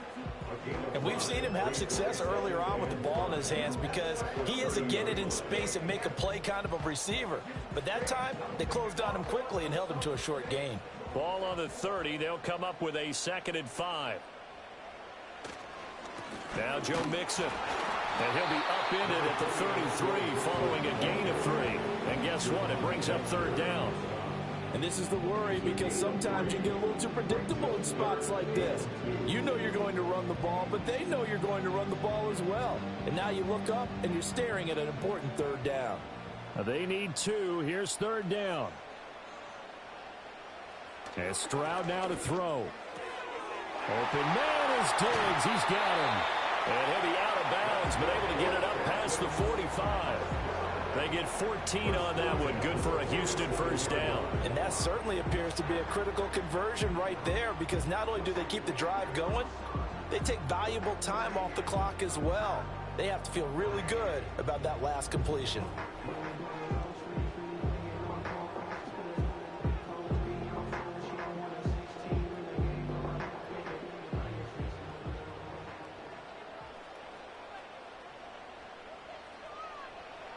And we've seen him have success earlier on with the ball in his hands because he is a get it in space and make a play kind of a receiver. But that time, they closed on him quickly and held him to a short gain. Ball on the 30. They'll come up with a 2nd and 5. Now Joe Mixon. And he'll be upended at the 33 following a gain of 3. And guess what? It brings up 3rd down. And this is the worry because sometimes you get a little too predictable in spots like this. You know you're going to run the ball, but they know you're going to run the ball as well. And now you look up and you're staring at an important 3rd down. They need 2. Here's 3rd down. And Stroud now to throw. Open man is Diggs. He's got him. And he'll be out of bounds, but able to get it up past the 45. They get 14 on that one. Good for a Houston 1st down. And that certainly appears to be a critical conversion right there because not only do they keep the drive going, they take valuable time off the clock as well. They have to feel really good about that last completion.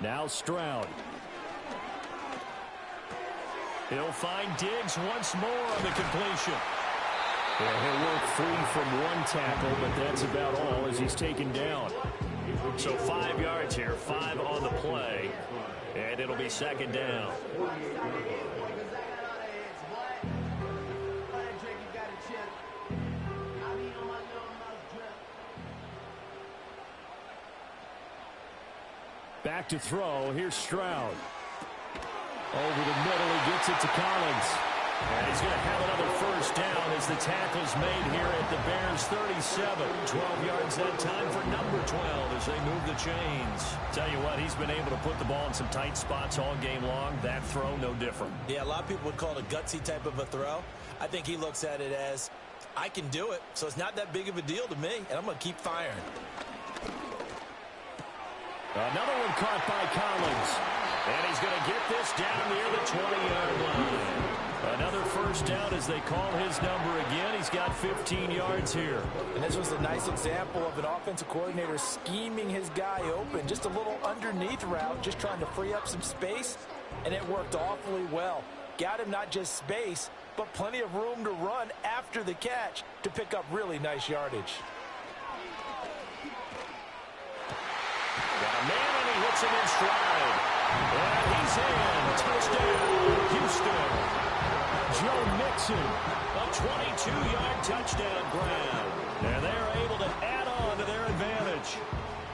Now Stroud. He'll find Diggs once more on the completion. Yeah, he'll work free from 1 tackle, but that's about all as he's taken down. So 5 yards here, 5 on the play, and it'll be 2nd down. Back to throw. Here's Stroud. Over the middle, he gets it to Collins. And he's going to have another 1st down as the tackle's made here at the Bears 37. 12 yards that time for number 12 as they move the chains. Tell you what, he's been able to put the ball in some tight spots all game long. That throw, no different. Yeah, a lot of people would call it a gutsy type of a throw. I think he looks at it as, I can do it, so it's not that big of a deal to me, and I'm going to keep firing. Another one caught by Collins. And he's going to get this down near the 20-yard line. Another 1st down as they call his number again. He's got 15 yards here. And this was a nice example of an offensive coordinator scheming his guy open. Just a little underneath route, just trying to free up some space. And it worked awfully well. Got him not just space, but plenty of room to run after the catch to pick up really nice yardage. Got a man, and he hits him in stride. And he's in. Touchdown, Houston. Joe Mixon, a 22-yard touchdown grab. And they're able to add on to their advantage.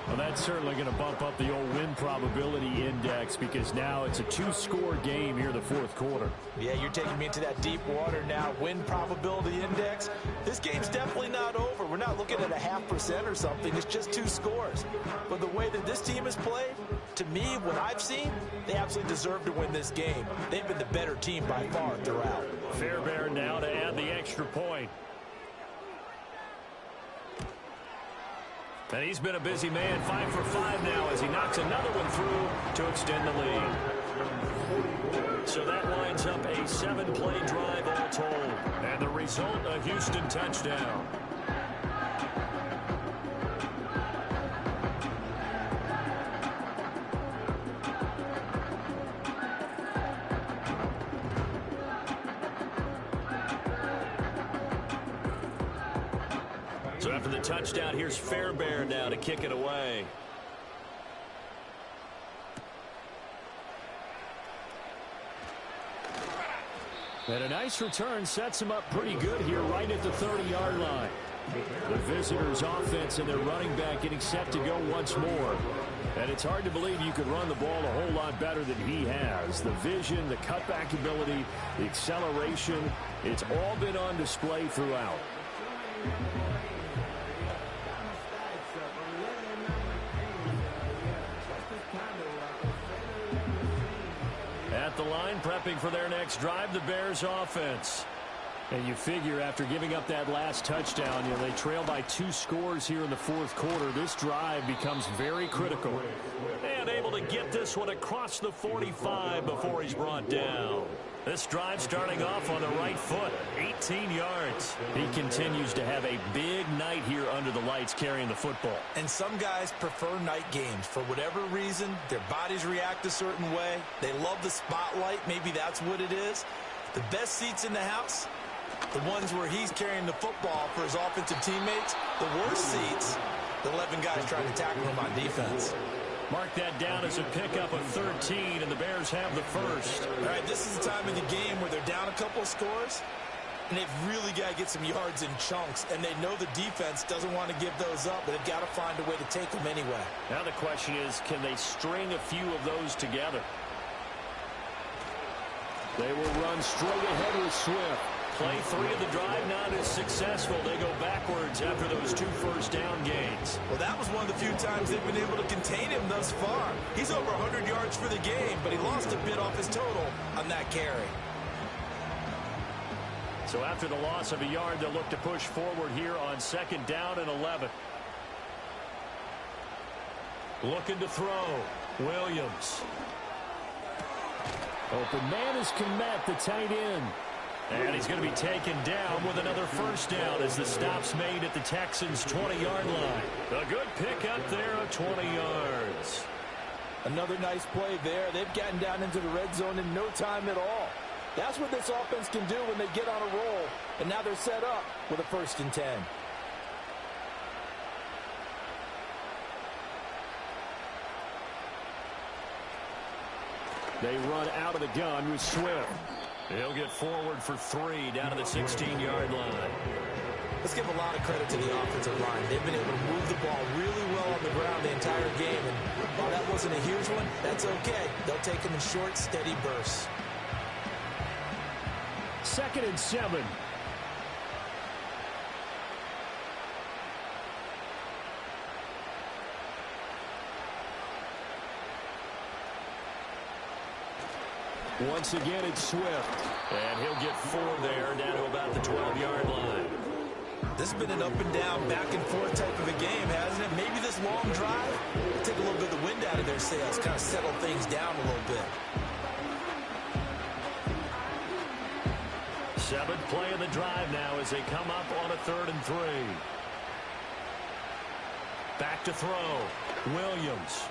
Well, that's certainly going to bump up the old win probability index because now it's a 2-score game here in the 4th quarter. Yeah, you're taking me into that deep water now. Win probability index. This game's definitely not over. We're not looking at a 0.5% or something. It's just 2 scores. But the way that this team has played, to me, what I've seen, they absolutely deserve to win this game. They've been the better team by far throughout. Fairbairn now to add the extra point. And he's been a busy man, 5 for 5 now as he knocks another one through to extend the lead. So that lines up a 7-play drive all told. And the result, a Houston touchdown. So after the touchdown, here's Fairbairn now to kick it away. And a nice return sets him up pretty good here right at the 30-yard line. The visitors' offense and their running back getting set to go once more. And it's hard to believe you could run the ball a whole lot better than he has. The vision, the cutback ability, the acceleration, it's all been on display throughout. At the line, prepping for their next drive, the Bears offense. And you figure after giving up that last touchdown, they trail by 2 scores here in the fourth quarter. This drive becomes very critical. And able to get this one across the 45 before he's brought down. This drive starting off on the right foot, 18 yards. He continues to have a big night here under the lights carrying the football. And some guys prefer night games. For whatever reason, their bodies react a certain way. They love the spotlight. Maybe that's what it is. The best seats in the house, the ones where he's carrying the football for his offensive teammates. The worst seats, the 11 guys trying to tackle him on defense. Mark that down as a pickup of 13, and the Bears have the first. All right, this is the time of the game where they're down a couple of scores, and they've really got to get some yards in chunks, and they know the defense doesn't want to give those up, but they've got to find a way to take them anyway. Now the question is, can they string a few of those together? They will run straight ahead with Swift. Play 3 of the drive not as successful. They go backwards after those 2 first-down gains. Well, that was one of the few times they've been able to contain him thus far. He's over 100 yards for the game, but he lost a bit off his total on that carry. So after the loss of a yard, they'll look to push forward here on 2nd down and 11. Looking to throw. Williams. Open man is Kmet, the tight end. And he's going to be taken down with another first down as the stop's made at the Texans' 20-yard line. A good pickup there of 20 yards. Another nice play there. They've gotten down into the red zone in no time at all. That's what this offense can do when they get on a roll. And now they're set up with a 1st and 10. They run out of the gun with Swift. He'll get forward for 3 down to the 16-yard line. Let's give a lot of credit to the offensive line. They've been able to move the ball really well on the ground the entire game. And while that wasn't a huge one, that's okay. They'll take them in short, steady bursts. 2nd and 7. Once again, it's Swift. And he'll get 4 there, down to about the 12-yard line. This has been an up-and-down, back-and-forth type of a game, hasn't it? Maybe this long drive will take a little bit of the wind out of their sails, kind of settle things down a little bit. 7th play of the drive now as they come up on a 3rd and 3. Back to throw. Williams.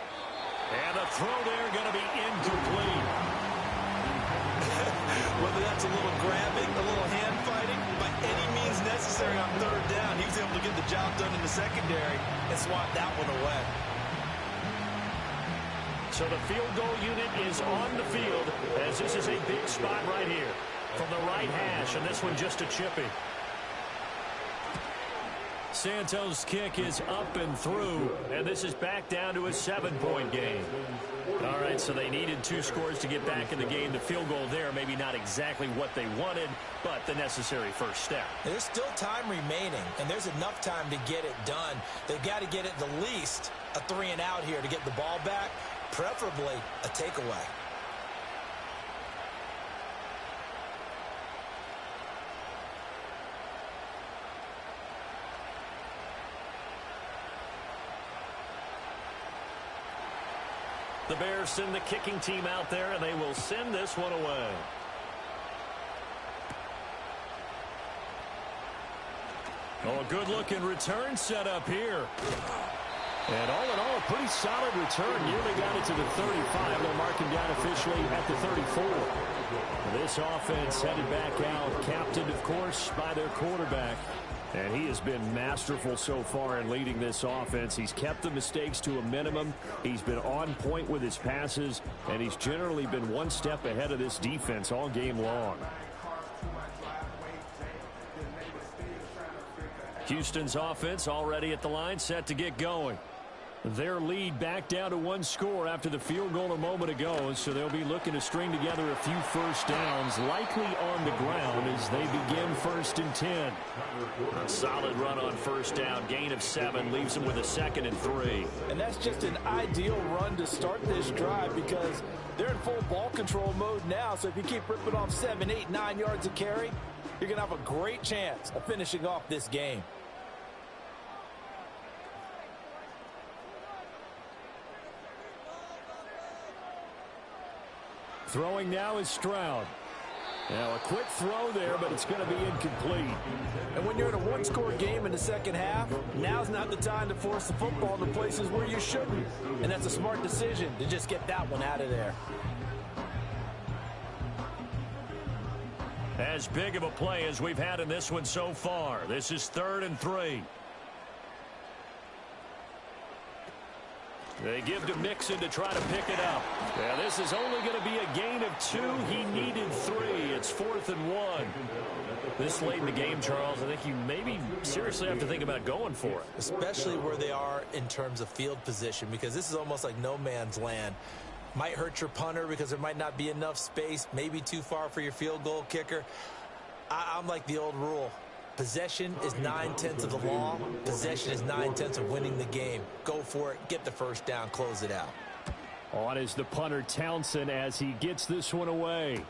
And the throw there going to be incomplete. Whether that's a little grabbing, a little hand fighting, by any means necessary on 3rd down, he was able to get the job done in the secondary and swat that one away. So the field goal unit is on the field as this is a big spot right here from the right hash, and this one just a chippy. Santos' kick is up and through, and this is back down to a 7-point game. All right, so they needed 2 scores to get back in the game. The field goal there, maybe not exactly what they wanted, but the necessary first step. There's still time remaining, and there's enough time to get it done. They've got to get at the least a 3 and out here to get the ball back, preferably a takeaway. The Bears send the kicking team out there, and they will send this one away. Oh, a good-looking return set up here. And all in all, a pretty solid return. Nearly got it to the 35. They'll mark him down officially at the 34. This offense headed back out, captained, of course, by their quarterback. And he has been masterful so far in leading this offense. He's kept the mistakes to a minimum. He's been on point with his passes, and he's generally been one step ahead of this defense all game long. Houston's offense already at the line, set to get going. Their lead back down to one score after the field goal a moment ago, so they'll be looking to string together a few first downs, likely on the ground as they begin 1st and 10. A solid run on first down, gain of 7, leaves them with a 2nd and 3. And that's just an ideal run to start this drive because they're in full ball control mode now, so if you keep ripping off 7, 8, 9 yards of carry, you're going to have a great chance of finishing off this game. Throwing now is Stroud. Now a quick throw there, but it's going to be incomplete. And when you're in a one-score game in the second half, now's not the time to force the football into places where you shouldn't. And that's a smart decision to just get that one out of there. As big of a play as we've had in this one so far. This is 3rd and 3. They give to Mixon to try to pick it up. Yeah, this is only going to be a gain of 2. He needed 3. It's 4th and 1. This late in the game, Charles, I think you maybe seriously have to think about going for it. Especially where they are in terms of field position, because this is almost like no man's land. Might hurt your punter because there might not be enough space, maybe too far for your field goal kicker. I'm like the old rule. Possession is 9/10 of the law. Possession is 9/10 of winning the game. Go for it. Get the first down. Close it out. On is the punter, Townsend, as he gets this one away.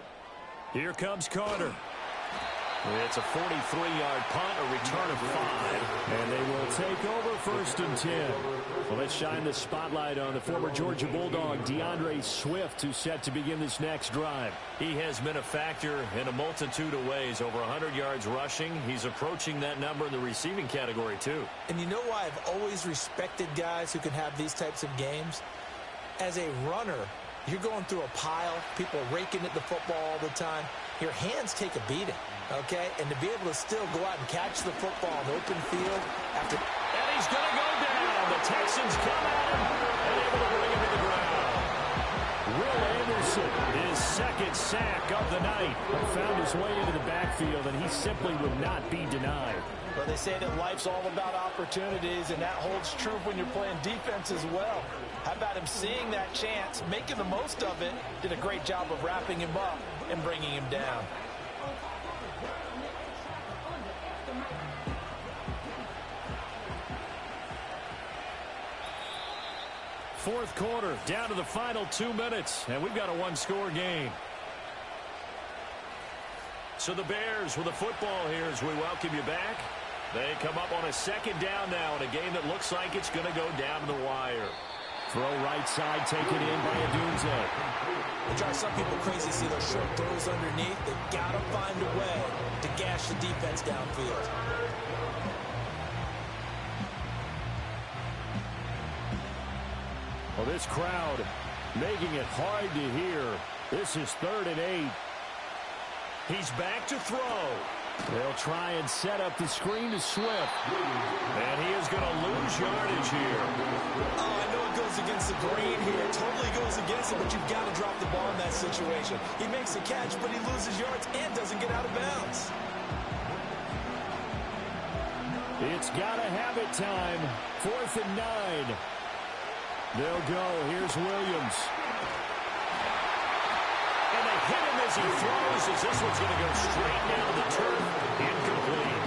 Here comes Carter. It's a 43-yard punt, a return of 5. And they will take over 1st and 10. Well, let's shine the spotlight on the former Georgia Bulldog, DeAndre Swift, who's set to begin this next drive. He has been a factor in a multitude of ways. Over 100 yards rushing. He's approaching that number in the receiving category, too. And you know why I've always respected guys who can have these types of games? As a runner, you're going through a pile. People are raking at the football all the time. Your hands take a beating. Okay, and to be able to still go out and catch the football in open field after... And he's going to go down. The Texans come at him and able to bring him to the ground. Will Anderson, his 2nd sack of the night, found his way into the backfield, and he simply would not be denied. Well, they say that life's all about opportunities, and that holds true when you're playing defense as well. How about him seeing that chance, making the most of it, did a great job of wrapping him up and bringing him down. Fourth quarter, down to the final 2 minutes, and we've got a one-score game. So the Bears with the football here as we welcome you back. They come up on a 2nd down now in a game that looks like it's going to go down to the wire. Throw right side taken in by Adunze. It drives some people crazy to see those short throws underneath. They've got to find a way to gash the defense downfield. Well, this crowd making it hard to hear. This is 3rd and 8. He's back to throw. They'll try and set up the screen to Swift. And he is going to lose yardage here. Oh, I know it goes against the grain here. It totally goes against it, but you've got to drop the ball in that situation. He makes a catch, but he loses yards and doesn't get out of bounds. It's got to have it time. 4th and 9. They'll go. Here's Williams. And they hit him as he throws, as this one's going to go straight down to the turf. Incomplete.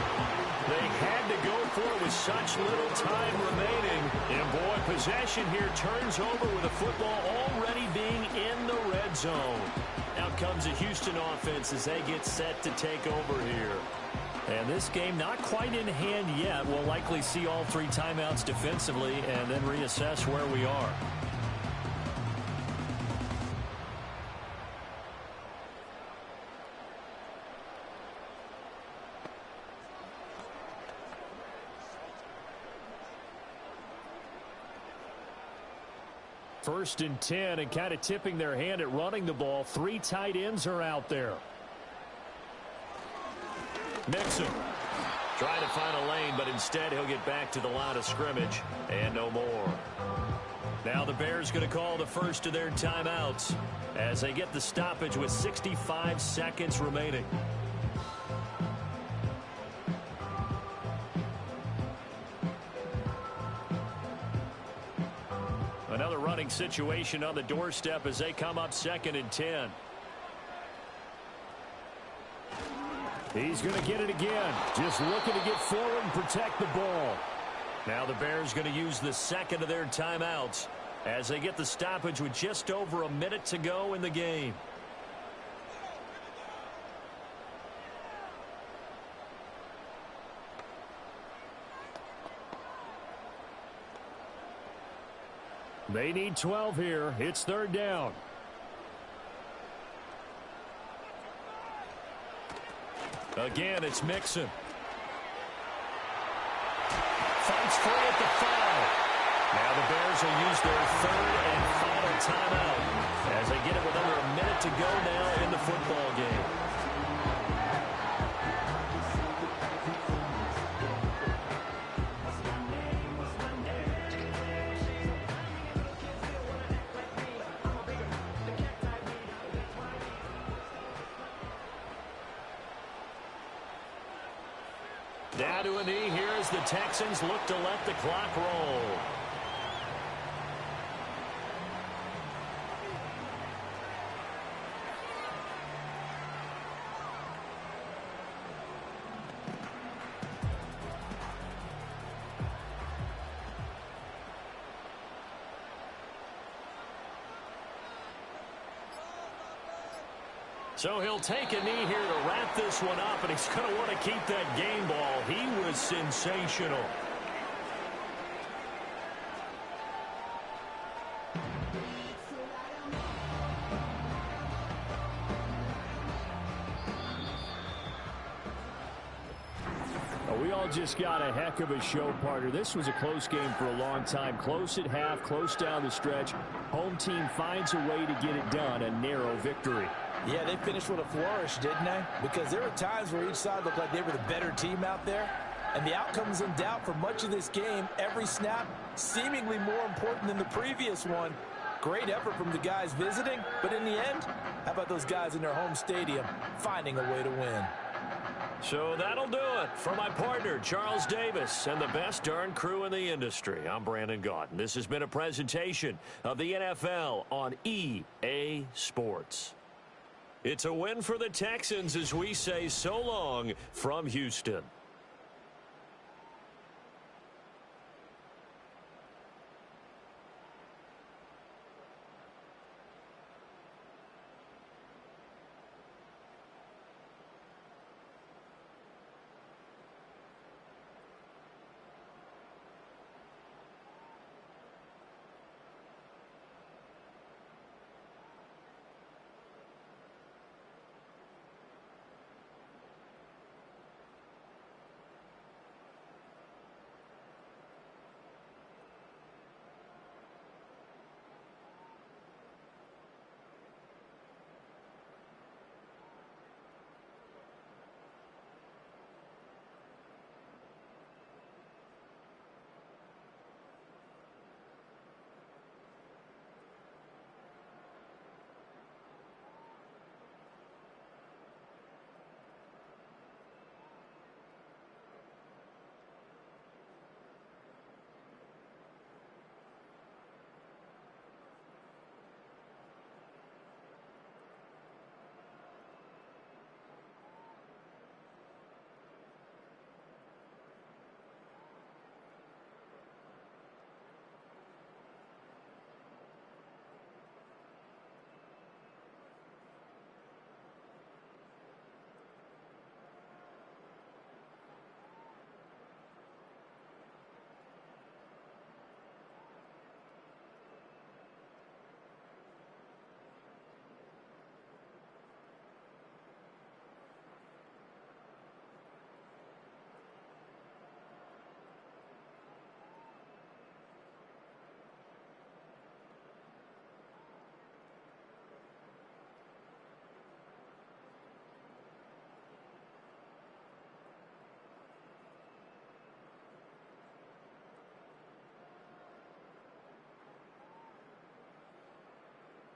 They had to go for it with such little time remaining. And, boy, possession here turns over with the football already being in the red zone. Out comes the Houston offense as they get set to take over here. And this game not quite in hand yet. We'll likely see all 3 timeouts defensively and then reassess where we are. 1st and 10, and kind of tipping their hand at running the ball. 3 tight ends are out there. Mixon trying to find a lane, but instead he'll get back to the line of scrimmage and no more. Now the Bears going to call the first of their timeouts as they get the stoppage with 65 seconds remaining. Another running situation on the doorstep as they come up 2nd and 10. He's going to get it again. Just looking to get forward and protect the ball. Now the Bears going to use the second of their timeouts as they get the stoppage with just over a minute to go in the game. They need 12 here. It's 3rd down. Again, it's Mixon. Fights free at the 5. Now the Bears will use their 3rd and final timeout as they get it with under a minute to go now in the football game. Down to a knee here as the Texans look to let the clock roll. So he'll take a knee here to wrap this one up, and he's going to want to keep that game ball. He was sensational. We all just got a heck of a show, partner. This was a close game for a long time. Close at half, close down the stretch. Home team finds a way to get it done, a narrow victory. Yeah, they finished with a flourish, didn't they? Because there were times where each side looked like they were the better team out there. And the outcome's in doubt for much of this game. Every snap seemingly more important than the previous one. Great effort from the guys visiting. But in the end, how about those guys in their home stadium finding a way to win? So that'll do it for my partner, Charles Davis, and the best darn crew in the industry. I'm Brandon Gaudin. This has been a presentation of the NFL on EA Sports. It's a win for the Texans as we say so long from Houston.